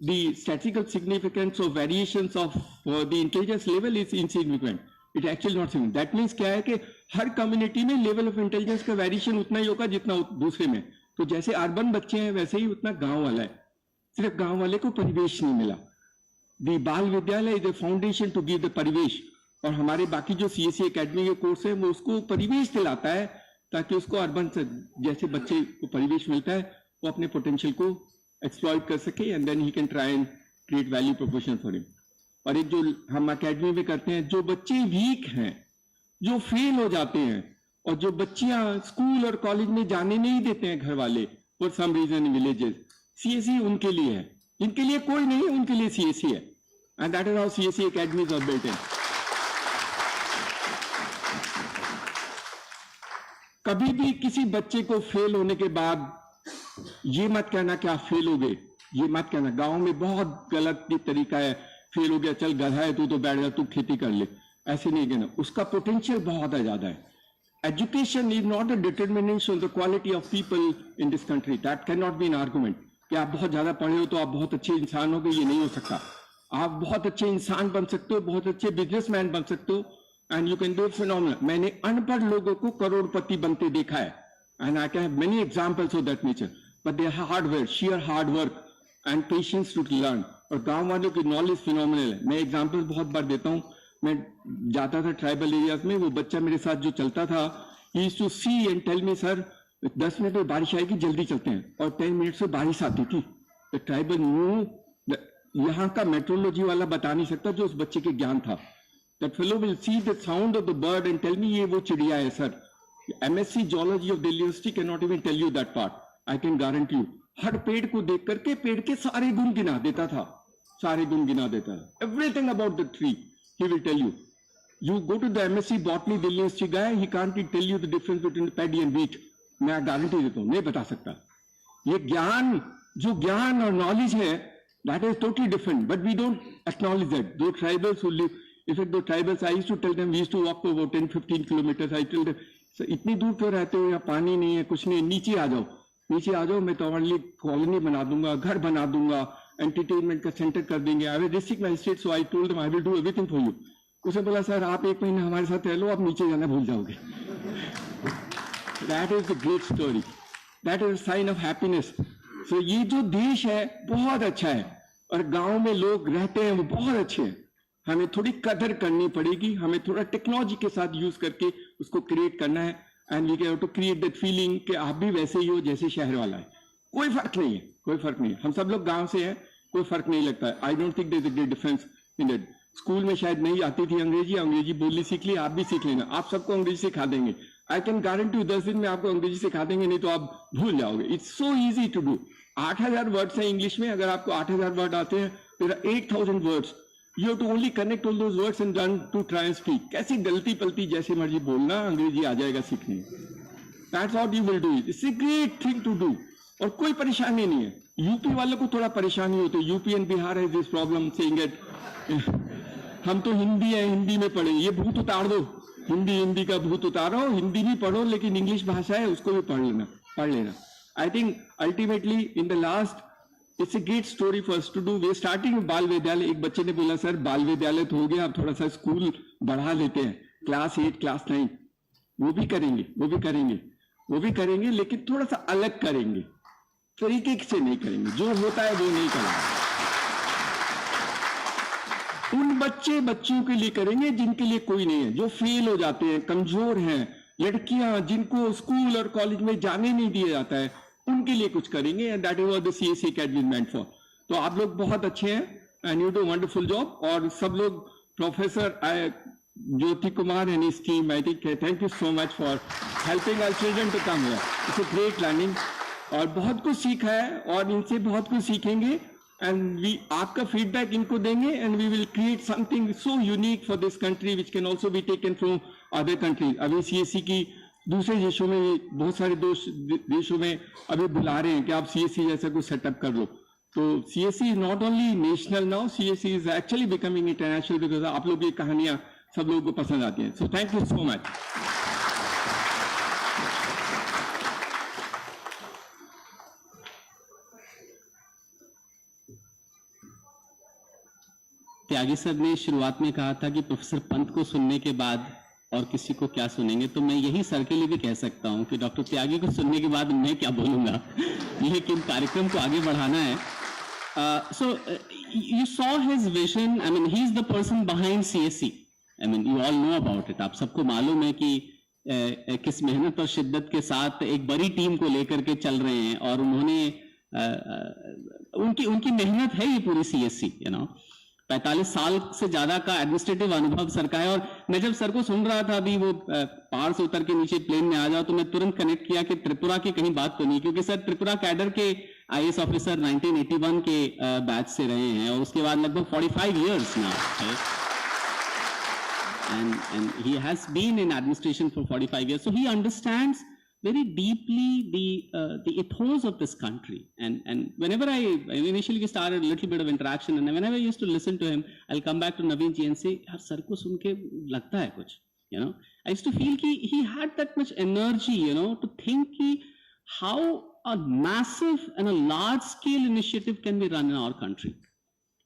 the statistical significance of variations of the intelligence level is insignificant. It actually not significant. That means क्या है कि हर community में level of intelligence का variation उतना ही होगा जितना दूसरे में। तो जैसे अर्बन बच्चे हैं वैसे ही उतना गांव वाला है, सिर्फ गांव वाले को परिवेश नहीं मिला। The Bal Vidyalaya is a foundation to give the परिवेश, और हमारे बाकी जो CSE एकेडमी के कोर्स है वो उसको परिवेश दिलाता है ताकि उसको अर्बन से जैसे बच्चे को परिवेश मिलता है वो अपने पोटेंशियल को एक्सप्लॉइट कर सके and then he can try and create value proportion for him. और एक जो हम एकेडमी में करते हैं, जो बच्चे वीक हैं, जो फेल हो जाते हैं और जो बच्चियां स्कूल और कॉलेज में जाने नहीं देते हैं घर वाले for some reason in villages, CSE उनके लिए है। इनके लिए कोई नहीं, उनके लिए CSE है, and that is how CSE academies are built in. कभी भी किसी बच्चे को फेल होने के बाद ये मत कहना कि आप फेल हो गए, ये मत कहना। गांव में बहुत गलत तरीका है, फेल हो गया चल गधा है तू तो बैठ जा, तू खेती कर ले, ऐसे नहीं कहना। उसका पोटेंशियल बहुत ज्यादा है। Education is not a determination of the quality of people in this country, that can not be an argument कि आप बहुत ज्यादा पढ़े हो तो आप बहुत अच्छे इंसान हो गए, ये नहीं हो सकता। आप बहुत अच्छे इंसान बन सकते हो, बहुत अच्छे बिजनेसमैन बन सकते हो, and you can do phenomenal. मैंने अनपढ़ लोगों को करोड़पति बनते देखा है, and I can have many examples of that nature, but they hard work, share hard work and patience to learn. और गांव वालों की नॉलेज फिनोमिनल है। मैं एग्जांपल बहुत बार देता हूं। मैं जाता था ट्राइबल एरियाज में, वो बच्चा मेरे साथ जो चलता था, he used to see and tell me sir 10 minute में बारिश आएगी, जल्दी चलते हैं, और 10 मिनट से बारिश आती थी। द ट्राइबल न्यू, यहाँ का मेट्रोलॉजी वाला बता नहीं सकता जो उस बच्चे के ज्ञान था। That fellow will see the sound of the bird and tell me ये वो चिड़िया है sir. MSc geology of Delhi university can not even tell you that part, I can guarantee you. हर पेड़ को देख करके पेड़ के सारे गुण गिना देता था, सारे गुण गिना देता था। Everything about the tree he will tell you. You go to the MSc Botany Delhi University guy, he can't tell you the difference between paddy and wheat. मैं गारंटी देता हूँ, नहीं बता सकता। ये ज्ञान, जो ज्ञान और नॉलेज है, that is totally different, but we don't acknowledge that. Those tribals who live, in fact, those tribals, I used to tell them, we used to walk for about 10-15 kilometers. I tell them, so, इतनी दूर क्यों रहते हो, यहाँ पानी नहीं है, कुछ नहीं, नीचे आ जाओ, नीचे आ जाओ, मैं तुम्हारे लिए कॉलोनी बना दूंगा, घर बना दूंगा, एंटरटेनमेंट का सेंटर कर देंगे। I will district magistrate, so I told them I will do everything for you. उसने बोला सर आप 1 महीना हमारे साथ रह लो, आप नीचे जाना भूल जाओगे। That is the great story, that is sign of happiness. So ये जो देश है बहुत अच्छा है, और गांव में लोग रहते हैं वो बहुत अच्छे हैं। हमें थोड़ी कदर करनी पड़ेगी, हमें थोड़ा टेक्नोलॉजी के साथ यूज करके उसको क्रिएट करना है, and we can to create that feeling कि आप भी वैसे ही हो जैसे शहर वाला है। कोई फर्क नहीं है, कोई फर्क नहीं है। हम सब लोग गांव से हैं, कोई फर्क नहीं लगता है। I don't think there is a great difference in that. School में शायद नहीं आती थी अंग्रेजी, अंग्रेजी बोलनी सीख ली, आप भी सीख लेना, आप सबको अंग्रेजी सिखा देंगे। आई कैन गारंटी 10 दिन में आपको अंग्रेजी सिखा देंगे, नहीं तो आप भूल जाओगे। It's so easy to do. 8000 words हैं इंग्लिश में, अगर आपको 8000 वर्ड आते हैं, there are 8000 words. You have to only connect all those words and learn to try and speak. कैसी गलती पलती जैसे मर्जी बोलना, अंग्रेजी आ जाएगा सीखने। That's what you will do. It's a great thing to do, और कोई परेशानी नहीं है। यूपी वालों को थोड़ा परेशानी होती है, यूपी एंड बिहार है दिस प्रॉब्लम सेइंग इट हम तो हिंदी है, हिंदी में पढ़े, ये भूत उतार दो, हिंदी का भूत उतारो, हिंदी भी पढ़ो, लेकिन इंग्लिश भाषा है उसको भी पढ़ लेना। I think ultimately in the last it's a great story for us to do. We starting Bal Vidyalaya. एक बच्चे ने बोला सर बाल विद्यालय तो हो गया, अब थोड़ा सा स्कूल बढ़ा लेते हैं, क्लास 8 क्लास 9। वो भी करेंगे, लेकिन थोड़ा सा अलग करेंगे, तरीके से नहीं करेंगे, जो होता है वो नहीं करेंगे। उन बच्चियों के लिए करेंगे जिनके लिए कोई नहीं है, जो फेल हो जाते हैं, कमजोर हैं, लड़कियां जिनको स्कूल और कॉलेज में जाने नहीं दिया जाता है, उनके लिए कुछ करेंगे। And that is what the CSE Academy is meant for। तो आप लोग बहुत अच्छे हैं and you do wonderful job. और सब लोग, professor Jyoti Kumar and his team, I think thank you so much for helping our children to come here. It's a great learning. और बहुत कुछ सीखा है और इनसे बहुत कुछ सीखेंगे एंड वी आपका फीडबैक इनको देंगे and we will create something so unique for this country which can also be taken from other country. अभी CSE की दूसरे देशों में भी बहुत सारे देशों में अभी बुला रहे हैं कि आप CSE जैसा कुछ सेटअप कर लो। तो CSE is not only national now, CSE is actually becoming international because आप लोग की कहानियां सब लोगों को पसंद आती हैं। So thank you so much. Tyagi sir ने शुरुआत में कहा था कि प्रोफेसर पंत को सुनने के बाद और किसी को क्या सुनेंगे, तो मैं यही सर के लिए भी कह सकता हूं कि डॉक्टर त्यागी को सुनने के बाद मैं क्या बोलूंगा, लेकिन कार्यक्रम को आगे बढ़ाना है। So you saw his vision, I mean he is the person behind CSE, I mean you all know about it. आप सबको मालूम है कि किस मेहनत और शिद्दत के साथ एक बड़ी टीम को लेकर के चल रहे हैं और उन्होंने उनकी मेहनत है ये पूरी CSE, 45 साल से ज्यादा का एडमिनिस्ट्रेटिव अनुभव सर का है। और मैं जब सर को सुन रहा था अभी वो पहाड़ से उतर के नीचे प्लेन में आ जाओ, तो मैं तुरंत कनेक्ट किया कि त्रिपुरा की कहीं बात तो नहीं, क्योंकि सर त्रिपुरा कैडर के IAS ऑफिसर 1981 के बैच से रहे हैं और उसके बाद लगभग 45 years now, and he has been in administration for 45 years, so he understands very deeply the ethos of this country. And whenever I initially we started a little bit of interaction, and whenever I used to listen to him, I'll come back to Naveen ji and say, yaar sir ko sun ke lagta hai kuch, I used to feel ki he had that much energy, to think ki how a massive and a large scale initiative can be run in our country.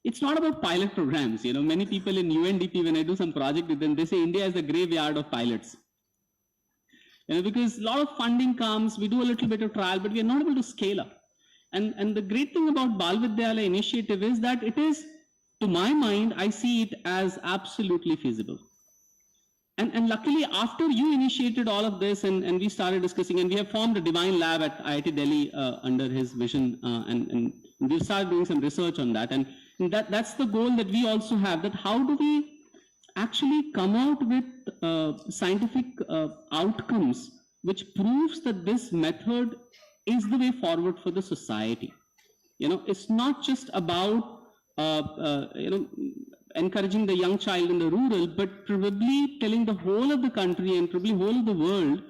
It's not about pilot programs. Many people in UNDP, when I do some project with them, they say India is the graveyard of pilots. Because a lot of funding comes, we do a little bit of trial, but we are not able to scale up. And the great thing about Bal Vidyalaya initiative is that it is, to my mind, I see it as absolutely feasible. And luckily, after you initiated all of this and we started discussing, and we have formed a Divine Lab at IIT Delhi under his vision, and we started doing some research on that. And that's the goal that we also have, that how do we actually come out with scientific outcomes which proves that this method is the way forward for the society. It's not just about encouraging the young child in the rural, but probably telling the whole of the country and probably whole of the world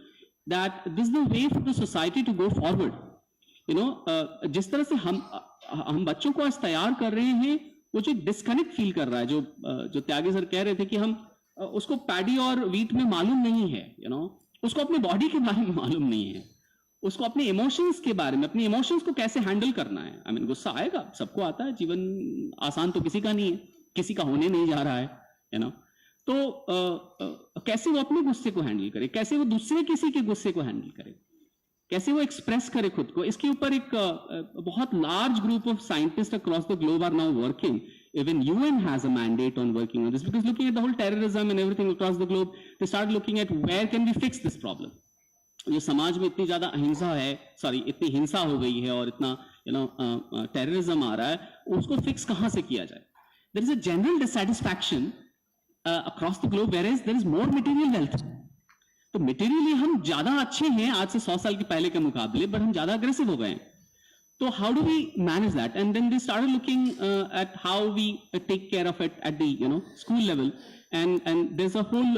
that this is the way for the society to go forward. जिस तरह से हम बच्चों को आज तैयार कर रहे हैं, वो जो डिस्कनेक्ट फील कर रहा है, जो त्यागी सर कह रहे थे कि हम उसको पैडी और वीट में मालूम नहीं है, उसको अपने बॉडी के बारे में मालूम नहीं है, उसको अपने इमोशंस के बारे में, अपने इमोशंस को कैसे हैंडल करना है। आई मीन गुस्सा आएगा, सबको आता है, जीवन आसान तो किसी का नहीं है, किसी का होने नहीं जा रहा है, तो कैसे वो अपने गुस्से को हैंडल करे, कैसे वो दूसरे किसी के गुस्से को हैंडल करे, कैसे वो एक्सप्रेस करे खुद को। इसके ऊपर एक बहुत large group of scientist across the globe are now working. Even UN has a mandate on working on this, because looking at the whole terrorism and everything across the globe, they start looking at where can we fix this problem. ये समाज में इतनी ज्यादा अहिंसा है, इतनी हिंसा हो गई है और इतना टेररिज्म आ रहा है, उसको फिक्स कहां से किया जाए. There is a general dissatisfaction across the globe, whereas there is more material wealth. तो मटेरियली हम ज्यादा अच्छे हैं आज से 100 साल के पहले के मुकाबले, बट हम ज्यादा अग्रेसिव हो गए हैं. So how do we manage that? And then they started looking at how we take care of it at the school level. And there's a whole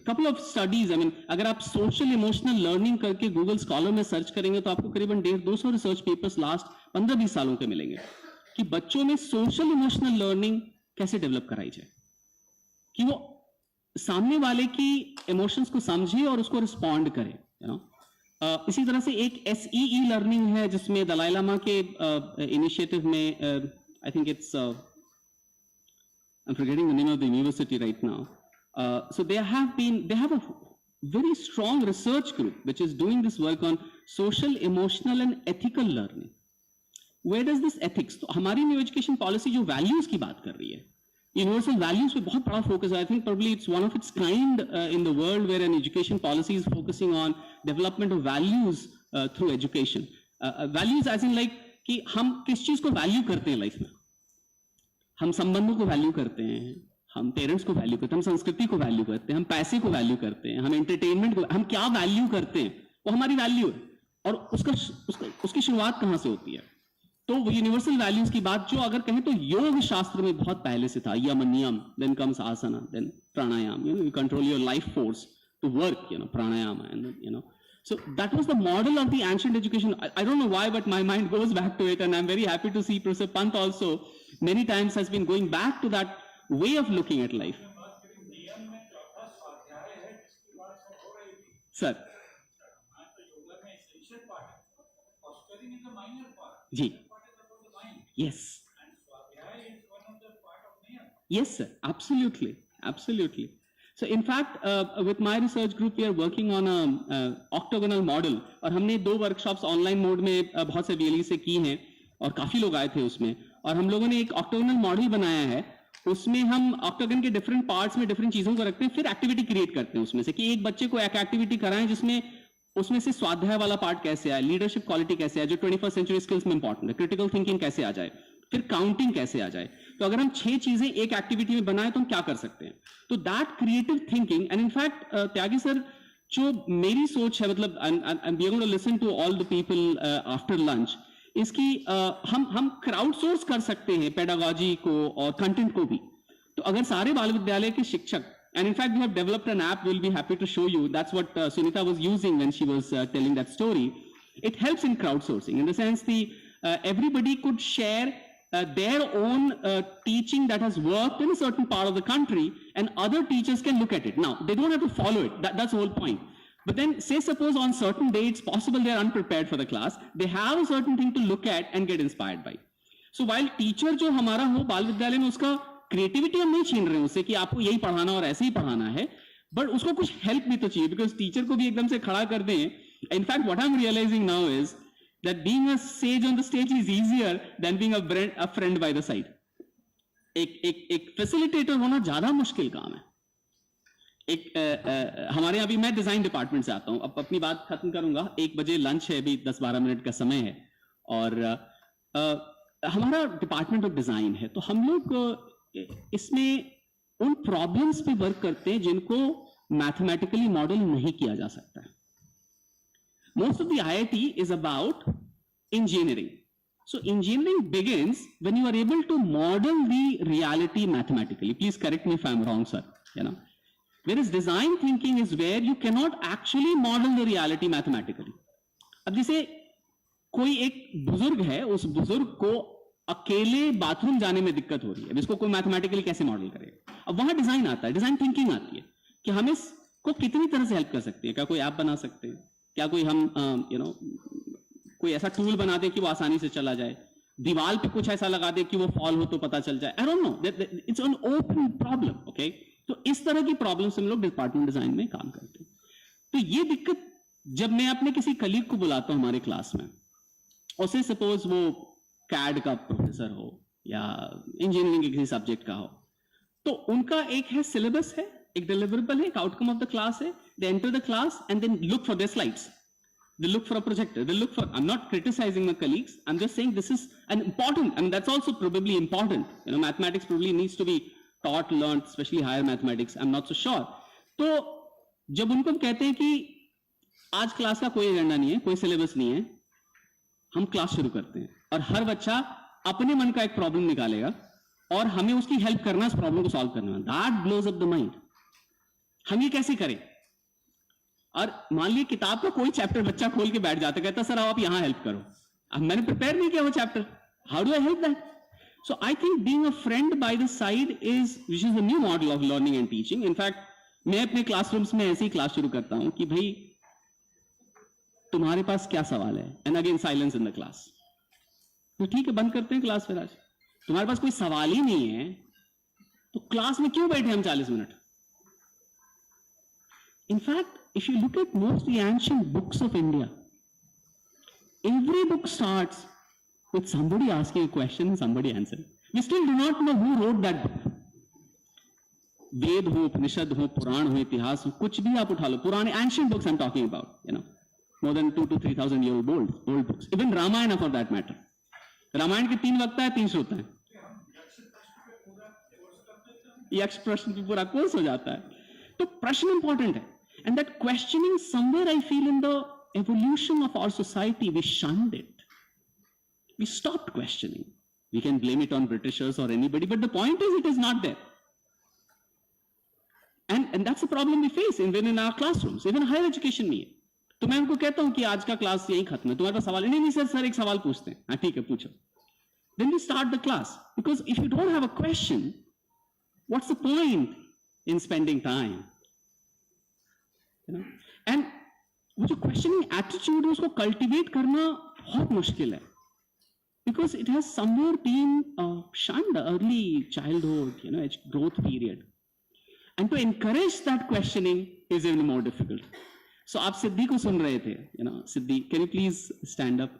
couple of studies. I mean, अगर आप social emotional learning करके Google Scholar में search करेंगे तो आपको करीबन 150-200 research papers last 15-20 सालों के मिलेंगे कि बच्चों में social emotional learning कैसे डेवलप कराई जाए, कि वो सामने वाले की इमोशंस को समझे और उसको रिस्पॉन्ड करे. इसी तरह से एक SEE लर्निंग है जिसमें दलाई लामा के इनिशिएटिव में I think it's I am forgetting the name of the university right now. So they have a very strong research group which is doing this work on social, emotional and ethical learning. Where does this ethics, तो हमारी new education policy जो values की बात कर रही है, universal values पे बहुत बड़ा फोकस है. I think probably it's one of its kind in the world where an education policy is focusing on development of values through education. Values as in like कि हम किस चीज को वैल्यू करते हैं लाइफ में. हम संबंधों को वैल्यू करते हैं, हम पेरेंट्स को वैल्यू करते हैं, हम संस्कृति को वैल्यू करते हैं, हम पैसे को वैल्यू करते हैं, हम एंटरटेनमेंट को, हम क्या वैल्यू करते हैं वो हमारी वैल्यू है. और उसकी शुरुआत कहां से होती है? तो वो यूनिवर्सल वैल्यूज की बात जो अगर कहें तो योग शास्त्र में बहुत पहले से था. Yama niyama, then comes asana, then pranayama. You control your life force to work, pranayama, and so that was the model of the ancient education. I don't know why, but my mind goes back to it, and I'm very happy to see Professor Pant also many times has been going back to that way of looking at life. Sir. जी. Yes. Yes, sir. Absolutely. Absolutely. So in fact, with my research group, we are working on a octagonal model. और हमने 2 workshops online mode में बहुत से VLE से की हैं और काफी लोग आए थे उसमें. और हम लोगों ने एक octagonal model बनाया है. उसमें हम octagon के different parts में different चीजों को रखते हैं, फिर activity create करते हैं उसमें से कि एक बच्चे को एक activity कराएं जिसमें उसमें से स्वाध्याय वाला पार्ट कैसे आए, लीडरशिप क्वालिटी कैसे आए जो 21st सेंचुरी स्किल्स में इंपॉर्टेंट है, क्रिटिकल थिंकिंग कैसे आ जाए, फिर काउंटिंग कैसे आ जाए. तो अगर हम 6 चीजें एक एक्टिविटी में बनाए तो हम क्या कर सकते हैं? तो that creative thinking, and in fact Tyagi sir, जो मेरी सोच है, मतलब we are going to listen to all the people after lunch, इसकी हम क्राउड सोर्स कर सकते हैं पेडागोजी को और कंटेंट को भी. तो अगर सारे बाल विद्यालय के शिक्षक, and in fact we have developed an app we'll be happy to show you, that's what Sunita was using when she was telling that story. It helps in crowdsourcing in the sense everybody could share their own teaching that has worked in a certain part of the country, and other teachers can look at it. Now they don't have to follow it, that's the whole point. But then say suppose on certain dates possible they are unprepared for the class, they have a certain thing to look at and get inspired by. So while teacher जो हमारा हो बाल विद्यालय में, उसका creativity हम नहीं छीन रहे हैं उससे कि आपको यही पढ़ाना और ऐसे ही पढ़ाना है, बट उसको कुछ हेल्प भी तो चाहिए, बिकॉज टीचर को भी एकदम से खड़ा कर दें. In fact what I am realising now is that being a sage on the stage is easier than being a friend by the side. एक फैसिलिटेटर होना ज्यादा मुश्किल काम है. हमारे यहाँ भी, मैं डिजाइन डिपार्टमेंट से आता हूँ, अब अपनी बात खत्म करूंगा, 1 बजे लंच है, अभी 10-12 मिनट का समय है, और हमारा डिपार्टमेंट ऑफ डिजाइन है. तो हम लोग इसमें उन प्रॉब्लम्स पे वर्क करते हैं जिनको मैथमेटिकली मॉडल नहीं किया जा सकता है. Most of the IIT is about engineering. So engineering begins when you are able to model the reality mathematically. Please correct me if I am wrong sir, whereas design thinking is where you cannot actually model the reality mathematically. अब जैसे कोई एक बुजुर्ग है, उस बुजुर्ग को अकेले बाथरूम जाने में दिक्कत हो रही है, इसको कोई मैथमेटिकली कैसे मॉडल करेगा? अब वहां डिजाइन आता है, डिजाइन थिंकिंग आती है कि हम इसको कितनी तरह से हेल्प कर सकते हैं. क्या कोई ऐप बना सकते हैं? क्या कोई हम कोई ऐसा टूल बना दे कि वो आसानी से चला जाए? दीवार पे कुछ ऐसा लगा दे कि वो फॉल हो तो पता चल जाए? I don't know, it's an open problem. Okay, तो इस तरह की प्रॉब्लम से हम लोग डिपार्टमेंट डिजाइन में काम करते हैं. तो ये दिक्कत जब मैं अपने किसी कलीग को बुलाता हूं हमारे क्लास में, और से सपोज वो कैड का प्रोफेसर हो या इंजीनियरिंग के किसी सब्जेक्ट का हो, तो उनका एक है सिलेबस है, एक डिलीवरेबल है, एक आउटकम ऑफ द क्लास है. They enter the class and then look for their slides, they look for a projector, they look for, I'm not criticizing my colleagues, I'm just saying this is an important, I mean that's also probably important, mathematics probably needs to be taught, learned, especially higher mathematics, I'm not so sure. तो जब उनको हम कहते हैं कि आज class का कोई एजेंडा नहीं है, कोई सिलेबस नहीं है, हम क्लास शुरू करते हैं और हर बच्चा अपने मन का एक प्रॉब्लम निकालेगा और हमें उसकी हेल्प करना, इस प्रॉब्लम को सॉल्व करना. That blows up the mind. हम ये कैसे करें? और मान लीजिए किताब का कोई चैप्टर बच्चा खोल के बैठ जाता, कहता सर आप यहां हेल्प करो, अब मैंने प्रिपेयर नहीं किया वो chapter, how do I help that? So I think being a friend by the side which is the new model of learning and teaching. In fact, मैं अपने क्लासरूम्स में ऐसी क्लास शुरू करता हूं कि भाई तुम्हारे पास क्या सवाल है, and again silence in the class. तो ठीक है, बंद करते हैं क्लास. फिर आज तुम्हारे पास कोई सवाल ही नहीं है तो क्लास में क्यों बैठे हम 40 minute? In fact, if you look at most of the ancient books of India, every book starts with somebody asking a question and somebody answering. We still do not know who wrote that book. वेद हो, उपनिषद हो, पुराण हो, इतिहास हो, कुछ भी आप उठा लो, पुराने ancient books I'm talking about, more than 2,000 to 3,000 year old books. Even Ramayana for that matter. Ramayan के 3 वक्ता है, 3 श्रोता है. यक्ष प्रश्न पे पूरा कोर्स हो जाता है. तो प्रश्न इंपॉर्टेंट है, and that questioning somewhere I feel in the evolution of our society, we shunned it. We stopped questioning. We can blame it on Britishers or anybody, but the point is it is not there. And that's a problem we face even in our classrooms, even higher education में. तो मैं उनको कहता हूं कि आज का class यही खत्म है, तुम्हारे पास सवाल नहीं सर एक सवाल पूछते हैं. हाँ ठीक है पूछो. Then we start the class, because if you don't have a question, what's the point in spending time? You know? And वो जो questioning attitude है उसको cultivate करना बहुत मुश्किल है, because it has somewhere been shunned early childhood, growth period. And to encourage that questioning is even more difficult. So आप सिद्धि को सुन रहे थे, Siddhi, can you please stand up?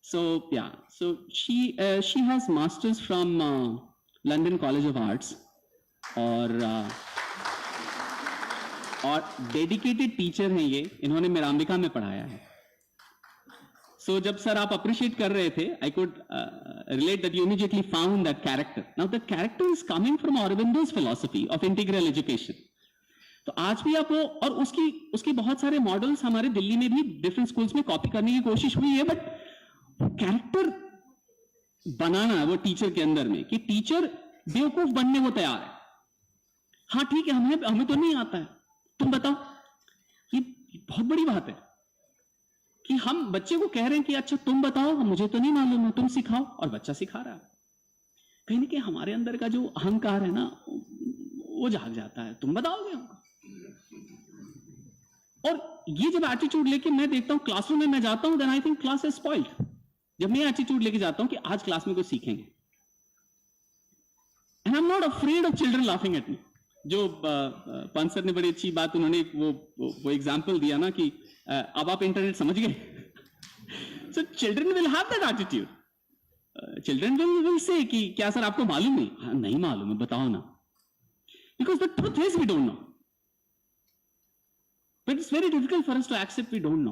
So yeah, so she has masters from London College of Arts, और dedicated teacher हैं ये, इन्होंने मेराम्बिका में पढ़ाया है. So जब सर आप अप्रिशिएट कर रहे थे, I could relate that you immediately found that character. Now the character is coming from Aurobindo's philosophy of integral education. तो आज भी आप वो, और उसकी बहुत सारे मॉडल्स हमारे दिल्ली में भी डिफरेंट स्कूल्स में कॉपी करने की कोशिश हुई है, बट कैरेक्टर बनाना है वो टीचर के अंदर में, कि टीचर बेवकूफ बनने को तैयार है. हाँ ठीक है, हमें तो नहीं आता है, तुम बताओ. ये बहुत बड़ी बात है कि हम बच्चे को कह रहे हैं कि अच्छा तुम बताओ, मुझे तो नहीं मालूम है, तुम सिखाओ, और बच्चा सिखा रहा है. कहीं ना कहीं हमारे अंदर का जो अहंकार है ना, वो जाग जाता है, तुम बताओगे हमको. और ये जब एटीट्यूड लेके मैं देखता हूं क्लासरूम में मैं जाता हूं, then I think class is spoiled. जब मैं एटीट्यूड लेके जाता हूं कि आज क्लास में कुछ सीखेंगे, and I am not afraid of children laughing at me. जो पंत सर ने बड़ी अच्छी बात उन्होंने वो एग्जाम्पल दिया ना कि अब आप इंटरनेट समझ गए. So children will have that attitude. Children will say कि क्या सर आपको मालूम नहीं? हाँ नहीं मालूम है, बताओ ना. Because the truth is we don't know, but it's very difficult for us to accept we don't know.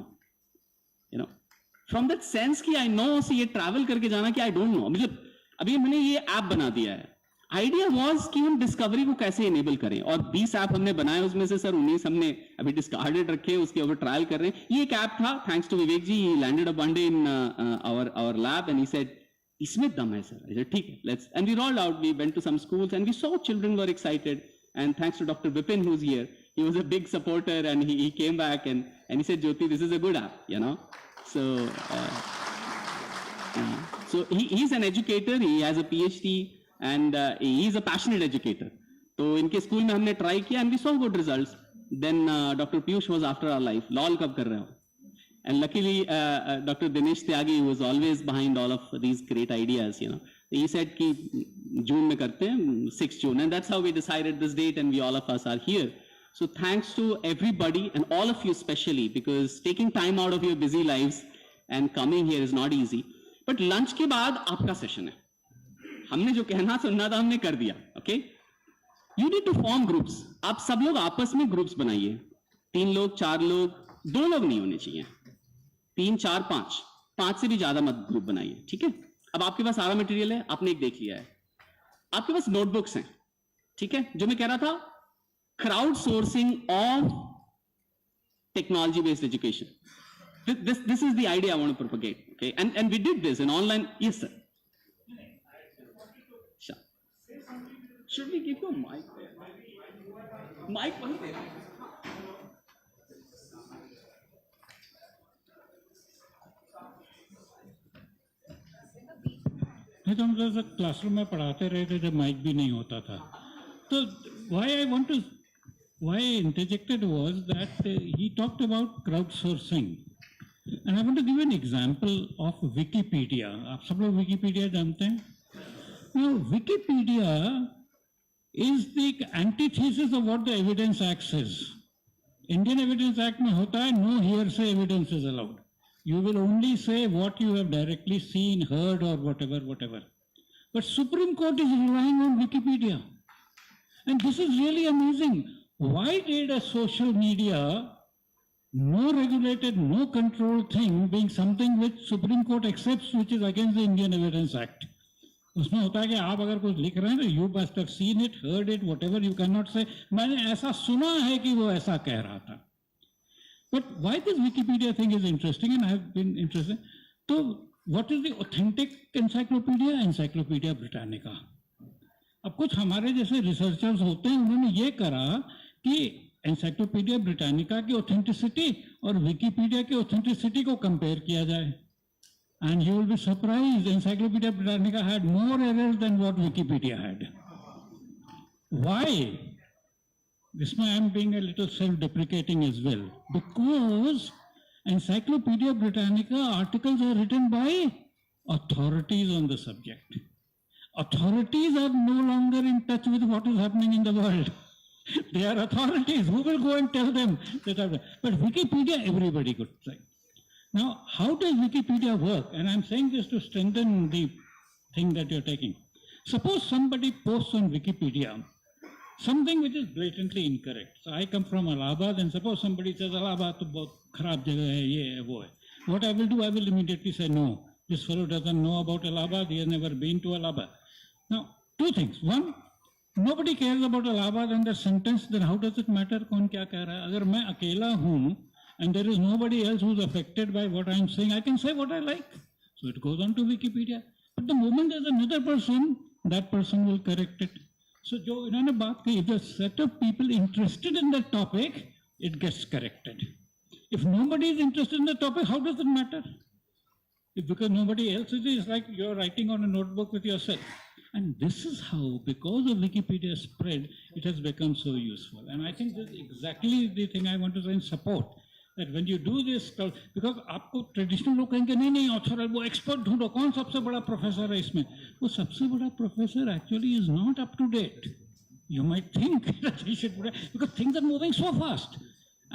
From that sense कि आई नो से ये ट्रैवल करके जाना कि आई डोंट नो. मतलब अभी मैंने ये ऐप बना दिया है. आइडिया वॉज कि हम डिस्कवरी को कैसे इनेबल करें, और 20 ऐप हमने बनाए, उसमें से सर 19 हमने अभी डिस्कार्डेड रखे, उसके ऊपर ट्रायल कर रहे हैं. ये एक ऐप था, thanks to Vivek ji, he landed up one day in our lab and he said इसमें दम है सर. I said ठीक है, let's. And we rolled out, we went to some schools and we saw children were excited, and thanks to doctor Vipin who is here, he was a big supporter, and he came back and he said, Jyoti, this is a good app, So so he's an educator, he has a PhD, and he is a passionate educator. तो इनके school में हमने try किया and we saw good results. Then Dr. Piyush was after our life. Lol कब कर रहे हो? And luckily Dr. Dinesh Tyagi, who was always behind all of these great ideas, he said कि जून में करते हैं, 6 June, and that's how we decided this date, and we all of us are here. So thanks to everybody and all of you especially, because taking time out of your busy lives and coming here is not easy. But lunch के बाद आपका session है. हमने जो कहना सुनना था हमने कर दिया. Okay? You need to form groups. आप सब लोग आपस में ग्रुप्स बनाइए. 3 लोग, 4 लोग, 2 लोग नहीं होने चाहिए. 3, 4, 5 से भी ज्यादा मत ग्रुप बनाइए. ठीक है? अब आपके पास सारा मटेरियल है, आपने एक देख लिया है. आपके पास नोटबुक्स हैं. ठीक है? जो मैं कह रहा था, crowdsourcing of technology-based education. This is the idea I want to propagate. Okay, and we did this in online. Yes, sir. Sure. Should we give you a mic? Mic वहीं दे. नहीं तो हम जैसे क्लासरूम में पढ़ाते रहे थे जब माइक भी नहीं होता था. तो why I interjected was that he talked about crowdsourcing, and I want to give an example of Wikipedia. आप सब लोग Wikipedia जानते हैं? Now Wikipedia is the antithesis of what the Evidence Act says. Indian Evidence Act में होता है no hearsay evidence is allowed. You will only say what you have directly seen, heard, or whatever. But Supreme Court is relying on Wikipedia. And this is really amazing. Why did a social media, no regulated, no controlled thing, being something which Supreme Court accepts, which is against the Indian Evidence Act? उसमें होता है कि आप अगर कुछ लिख रहे हैं तो you must have seen it, heard it, whatever, you cannot say मैंने ऐसा सुना है कि वो ऐसा कह रहा था. But why this Wikipedia thing is interesting, and I have been interested. So, what is the authentic encyclopedia? Encyclopedia Britannica. अब कुछ हमारे जैसे रिसर्चर्स होते हैं, उन्होंने ये करा कि एनसाइक्लोपीडिया ब्रिटानिका की ऑथेंटिसिटी और विकिपीडिया की ऑथेंटिसिटी को कंपेयर किया जाए. And you will be surprised, Encyclopedia Britannica had more errors than what Wikipedia had. Why? This time I am being a little self-deprecating as well. Because Encyclopedia Britannica articles are written by authorities on the subject. Authorities are no longer in touch with what is happening in the world. They are authorities. Who will go and tell them that? But Wikipedia, everybody could say. Now, how does Wikipedia work? And I'm saying this to strengthen the thing that you're taking. Suppose somebody posts on Wikipedia something which is blatantly incorrect. So I come from Allahabad, and suppose somebody says, Allahabad to bahut kharab jagah hai, ye hai, wo hai. What I will do, I will immediately say, no, this fellow doesn't know about Allahabad, he has never been to Allahabad. Now, two things. One, nobody cares about Allahabad and the sentence, then how does it matter kaun kya keh raha hai? Agar main akela hoon, and there is nobody else who's affected by what I'm saying, I can say what I like. So it goes on to Wikipedia. But the moment there's another person, that person will correct it. So jo inhone baat ki, if there's a set of people interested in that topic, it gets corrected. If nobody is interested in the topic, how does it matter? If because nobody else is, it's like you're writing on a notebook with yourself. And this is how, because of Wikipedia spread, it has become so useful. And I think this is exactly the thing I want to try and support. That when you do this, because आपको traditional लोग कहेंगे नहीं नहीं author है वो expert ढूंढो कौन सबसे बड़ा प्रोफेसर है इसमें वो सबसे बड़ा professor actually is not up to date you might think that he should because things are moving so fast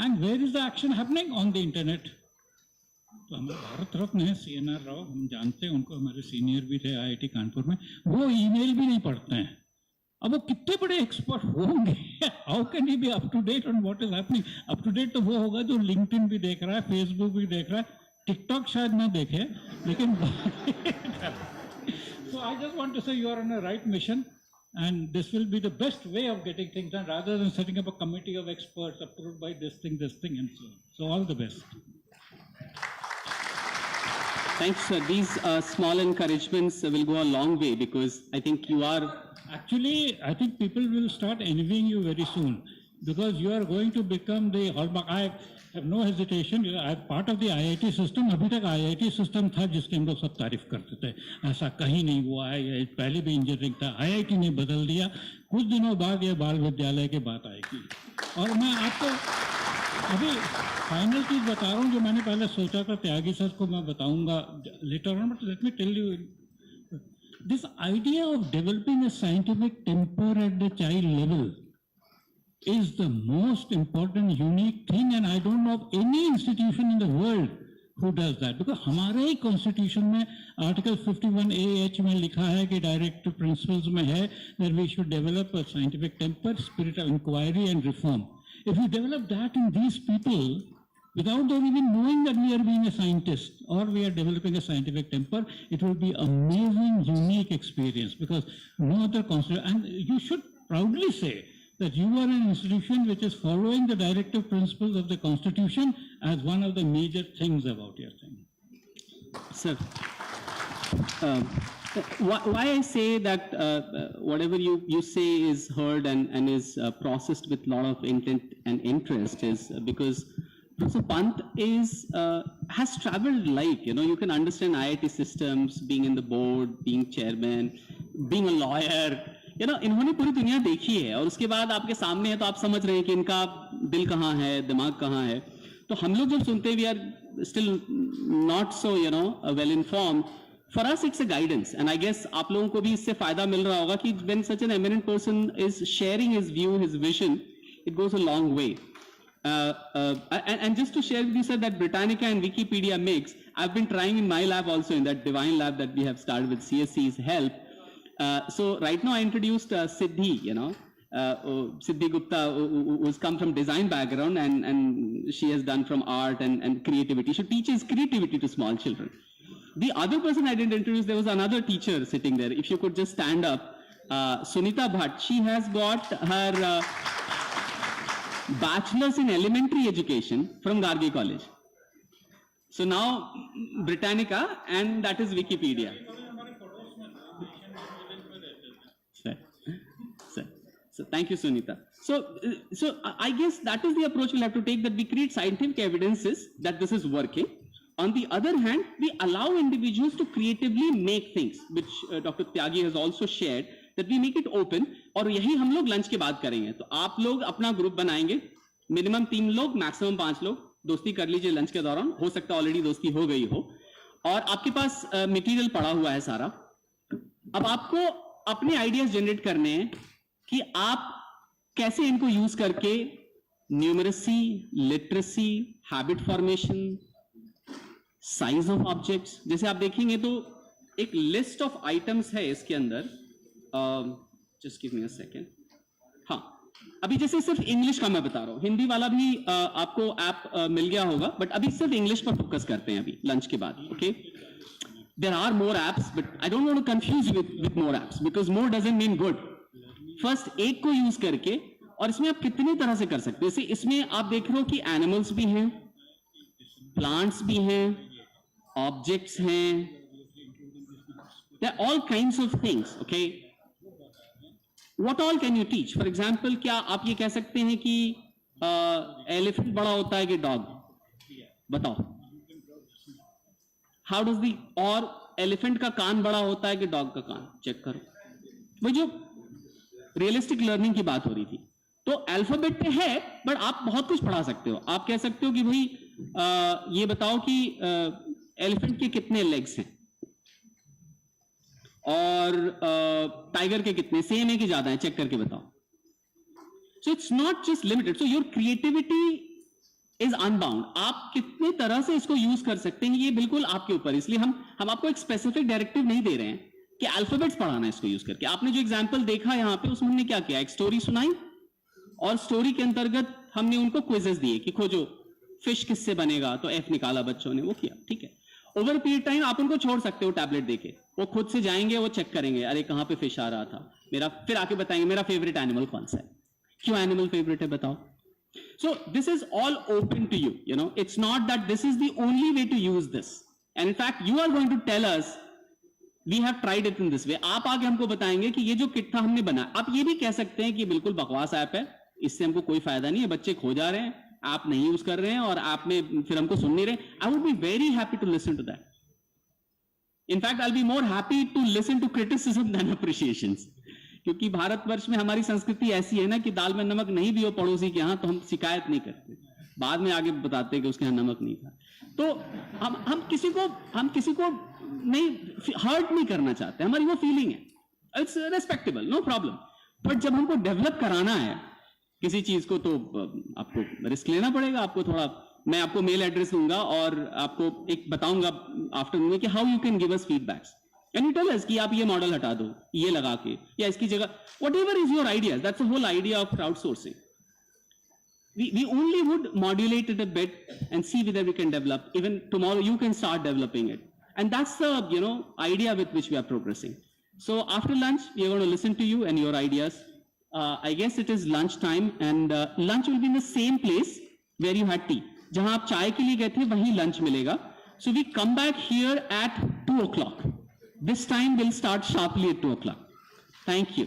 and where is the action happening on the internet. तो हमारे भारत रत्न है CNR राव, हम जानते हैं उनको, हमारे सीनियर भी थे IIT कानपुर में, वो ईमेल भी नहीं पढ़ते हैं. अब वो कितने बड़े एक्सपर्ट होंगे? How can he be up to date on what is happening? Up to date तो वो होगा जो लिंक्डइन भी देख रहा है, फेसबुक भी देख रहा है, टिकटॉक शायद ना देखे, लेकिन so I just want to say you are on a right mission and this will be the best way of getting things done rather than setting up a committee of experts approved by this thing and so on. So all the best. Thanks, sir. These small encouragements will go a long way because I think you are... Actually, I think people will start envying you very soon because you are going to become the hallmark. I have no hesitation. I am part of the IIT system. अभी तक IIT system था जिसके हम लोग सब तारीफ करते थे. ऐसा कहीं नहीं हुआ है. पहले भी इंजीनियरिंग था. IIT ने बदल दिया. कुछ दिनों बाद ये बाल विद्यालय की बात आएगी. और मैं आपको अभी फाइनल चीज बता रहा हूँ जो मैंने पहले सोचा था. त्यागी सर को मैं बताऊंगा later on, but let me tell you. This idea of developing a scientific temper at the child level is the most important, unique thing, and I don't know of any institution in the world who does that. Because हमारे ही constitution में Article 51AH में लिखा है कि directive principles में है that we should develop a scientific temper, spirit of inquiry and reform. If you develop that in these people, without them even knowing that we are being a scientist or we are developing a scientific temper, it will be amazing, unique experience because no other constitution, and you should proudly say that you are an institution which is following the directive principles of the Constitution as one of the major things about your thing. Sir, why I say that whatever you say is heard and is processed with a lot of intent and interest is because Professor Pant has traveled like, you can understand IIT systems, being in the board, being chairman, being a lawyer. इन्होंने पूरी दुनिया देखी है और उसके बाद आपके सामने है तो आप समझ रहे हैं कि इनका दिल कहाँ है, दिमाग कहाँ है. तो हम लोग जब सुनते हैं, we are still not so, well informed. For us, it's a guidance, and I guess आप लोगों को भी इससे फायदा मिल रहा होगा कि when such an eminent person is sharing his view, his vision, it goes a long way. And just to share with you, sir, that Britannica and Wikipedia mix, I've been trying in my lab also, in that divine lab that we have started with CSC's help. So right now I introduced Siddhi, Siddhi Gupta, who's come from design background and she has done from art and creativity. She teaches creativity to small children. The other person I didn't introduce, there was another teacher sitting there. If you could just stand up, Sunita Bhatt. She has got her... bachelor's in elementary education from Gargi College. So now Britannica, and that is Wikipedia. So thank you, Sunita. So I guess that is the approach we'll have to take, that we create scientific evidences that this is working. On the other hand, we allow individuals to creatively make things, which Dr. Tyagi has also shared, that we make it open. और यही हम लोग lunch के बाद करेंगे. तो आप लोग अपना ग्रुप बनाएंगे, मिनिमम 3 लोग, मैक्सिमम 5 लोग. दोस्ती कर लीजिए लंच के दौरान, हो सकता है ऑलरेडी दोस्ती हो गई हो. और आपके पास मटेरियल पड़ा हुआ है सारा. अब आपको अपने आइडियाज जनरेट करने हैं कि आप कैसे इनको यूज करके numeracy, literacy, habit formation, size of objects, जैसे आप देखेंगे तो एक लिस्ट ऑफ आइटम्स है इसके अंदर. Just give me a second. हाँ, अभी जैसे सिर्फ इंग्लिश का मैं बता रहा हूं, हिंदी वाला भी आपको ऐप मिल गया होगा, बट अभी सिर्फ इंग्लिश पर फोकस करते हैं अभी लंच के बाद. Okay, there are more apps, but I don't want to confuse with more apps, because more doesn't mean good. First एक को यूज करके, और इसमें आप कितनी तरह से कर सकते हैं. जैसे इसमें आप देख रहे हो कि एनिमल्स भी हैं, प्लांट्स भी हैं, ऑब्जेक्ट्स हैं, there are all kinds of things. Okay, what all can you teach? For example, क्या आप ये कह सकते हैं कि एलिफेंट बड़ा होता है कि डॉग? बताओ. How does the, और एलिफेंट का कान बड़ा होता है कि डॉग का कान? चेक करो. वो जो रियलिस्टिक लर्निंग की बात हो रही थी, तो अल्फाबेट पे है, बट आप बहुत कुछ पढ़ा सकते हो. आप कह सकते हो कि भाई ये बताओ कि एलिफेंट के कितने लेग्स हैं, और टाइगर के कितने, सेम है कि ज्यादा है, चेक करके बताओ. So it's not just limited. So your creativity is unbound. आप कितने तरह से इसको यूज कर सकते हैं, ये बिल्कुल आपके ऊपर. इसलिए हम आपको एक स्पेसिफिक डायरेक्टिव नहीं दे रहे हैं कि अल्फाबेट्स पढ़ाना है इसको यूज करके. आपने जो एग्जाम्पल देखा यहां पे, उसमें हमने क्या किया, एक स्टोरी सुनाई, और स्टोरी के अंतर्गत हमने उनको क्विजेस दिए कि खोजो फिश किससे बनेगा, तो एफ निकाला बच्चों ने, वो किया. ठीक है, ओवर पीरियड टाइम आप उनको छोड़ सकते हो टैबलेट देके, वो खुद से जाएंगे, वो चेक करेंगे, अरे कहां पे फिश आ रहा था मेरा, फिर आके बताएंगे मेरा फेवरेट एनिमल कौन सा है. क्यों एनिमल फेवरेट है बताओ. So this is all open to you. You know, it's not that this is the only way to use this. And in fact, you are going to tell us, we have tried it in this way. आप आगे हमको बताएंगे कि ये जो kit था हमने बनाया. आप ये भी कह सकते हैं कि बिल्कुल बकवास ऐप है, इससे हमको कोई फायदा नहीं है, बच्चे खो जा रहे हैं, आप नहीं यूज कर रहे हैं, और आप में फिर हमको सुन नहीं रहे. I would be very happy to listen to that. In fact, I'll be more happy to listen to criticism than appreciations. क्योंकि भारतवर्ष में हमारी संस्कृति ऐसी है ना कि दाल में नमक नहीं भी हो पड़ोसी के यहाँ तो हम शिकायत नहीं करते, बाद में आगे बताते हैं कि उसके यहाँ नमक नहीं था. तो हम किसी को नहीं हर्ट नहीं करना चाहते, हमारी वो फीलिंग है, it's respectable, no problem. But जब हमको डेवलप कराना है किसी चीज को, तो आपको रिस्क लेना पड़ेगा. आपको थोड़ा, मैं आपको मेल एड्रेस दूंगा और आपको एक बताऊंगा आफ्टरनून में कि how you can give us feedbacks. Can you tell us कि आप ये मॉडल हटा दो, ये लगा के, या इसकी जगह, whatever is your ideas. That's the whole idea of crowdsourcing. We only would modulate it a bit and see whether we can develop. Even tomorrow you can start developing it, and that's the idea with which we are progressing. So after lunch we are going to listen to you and your ideas. I guess it is lunch time, and lunch will be in the same place where you had tea. जहां आप चाय के लिए गए थे वहीं lunch मिलेगा. So we come back here at 2 o'clock. This time we'll start sharply at 2 o'clock. Thank you.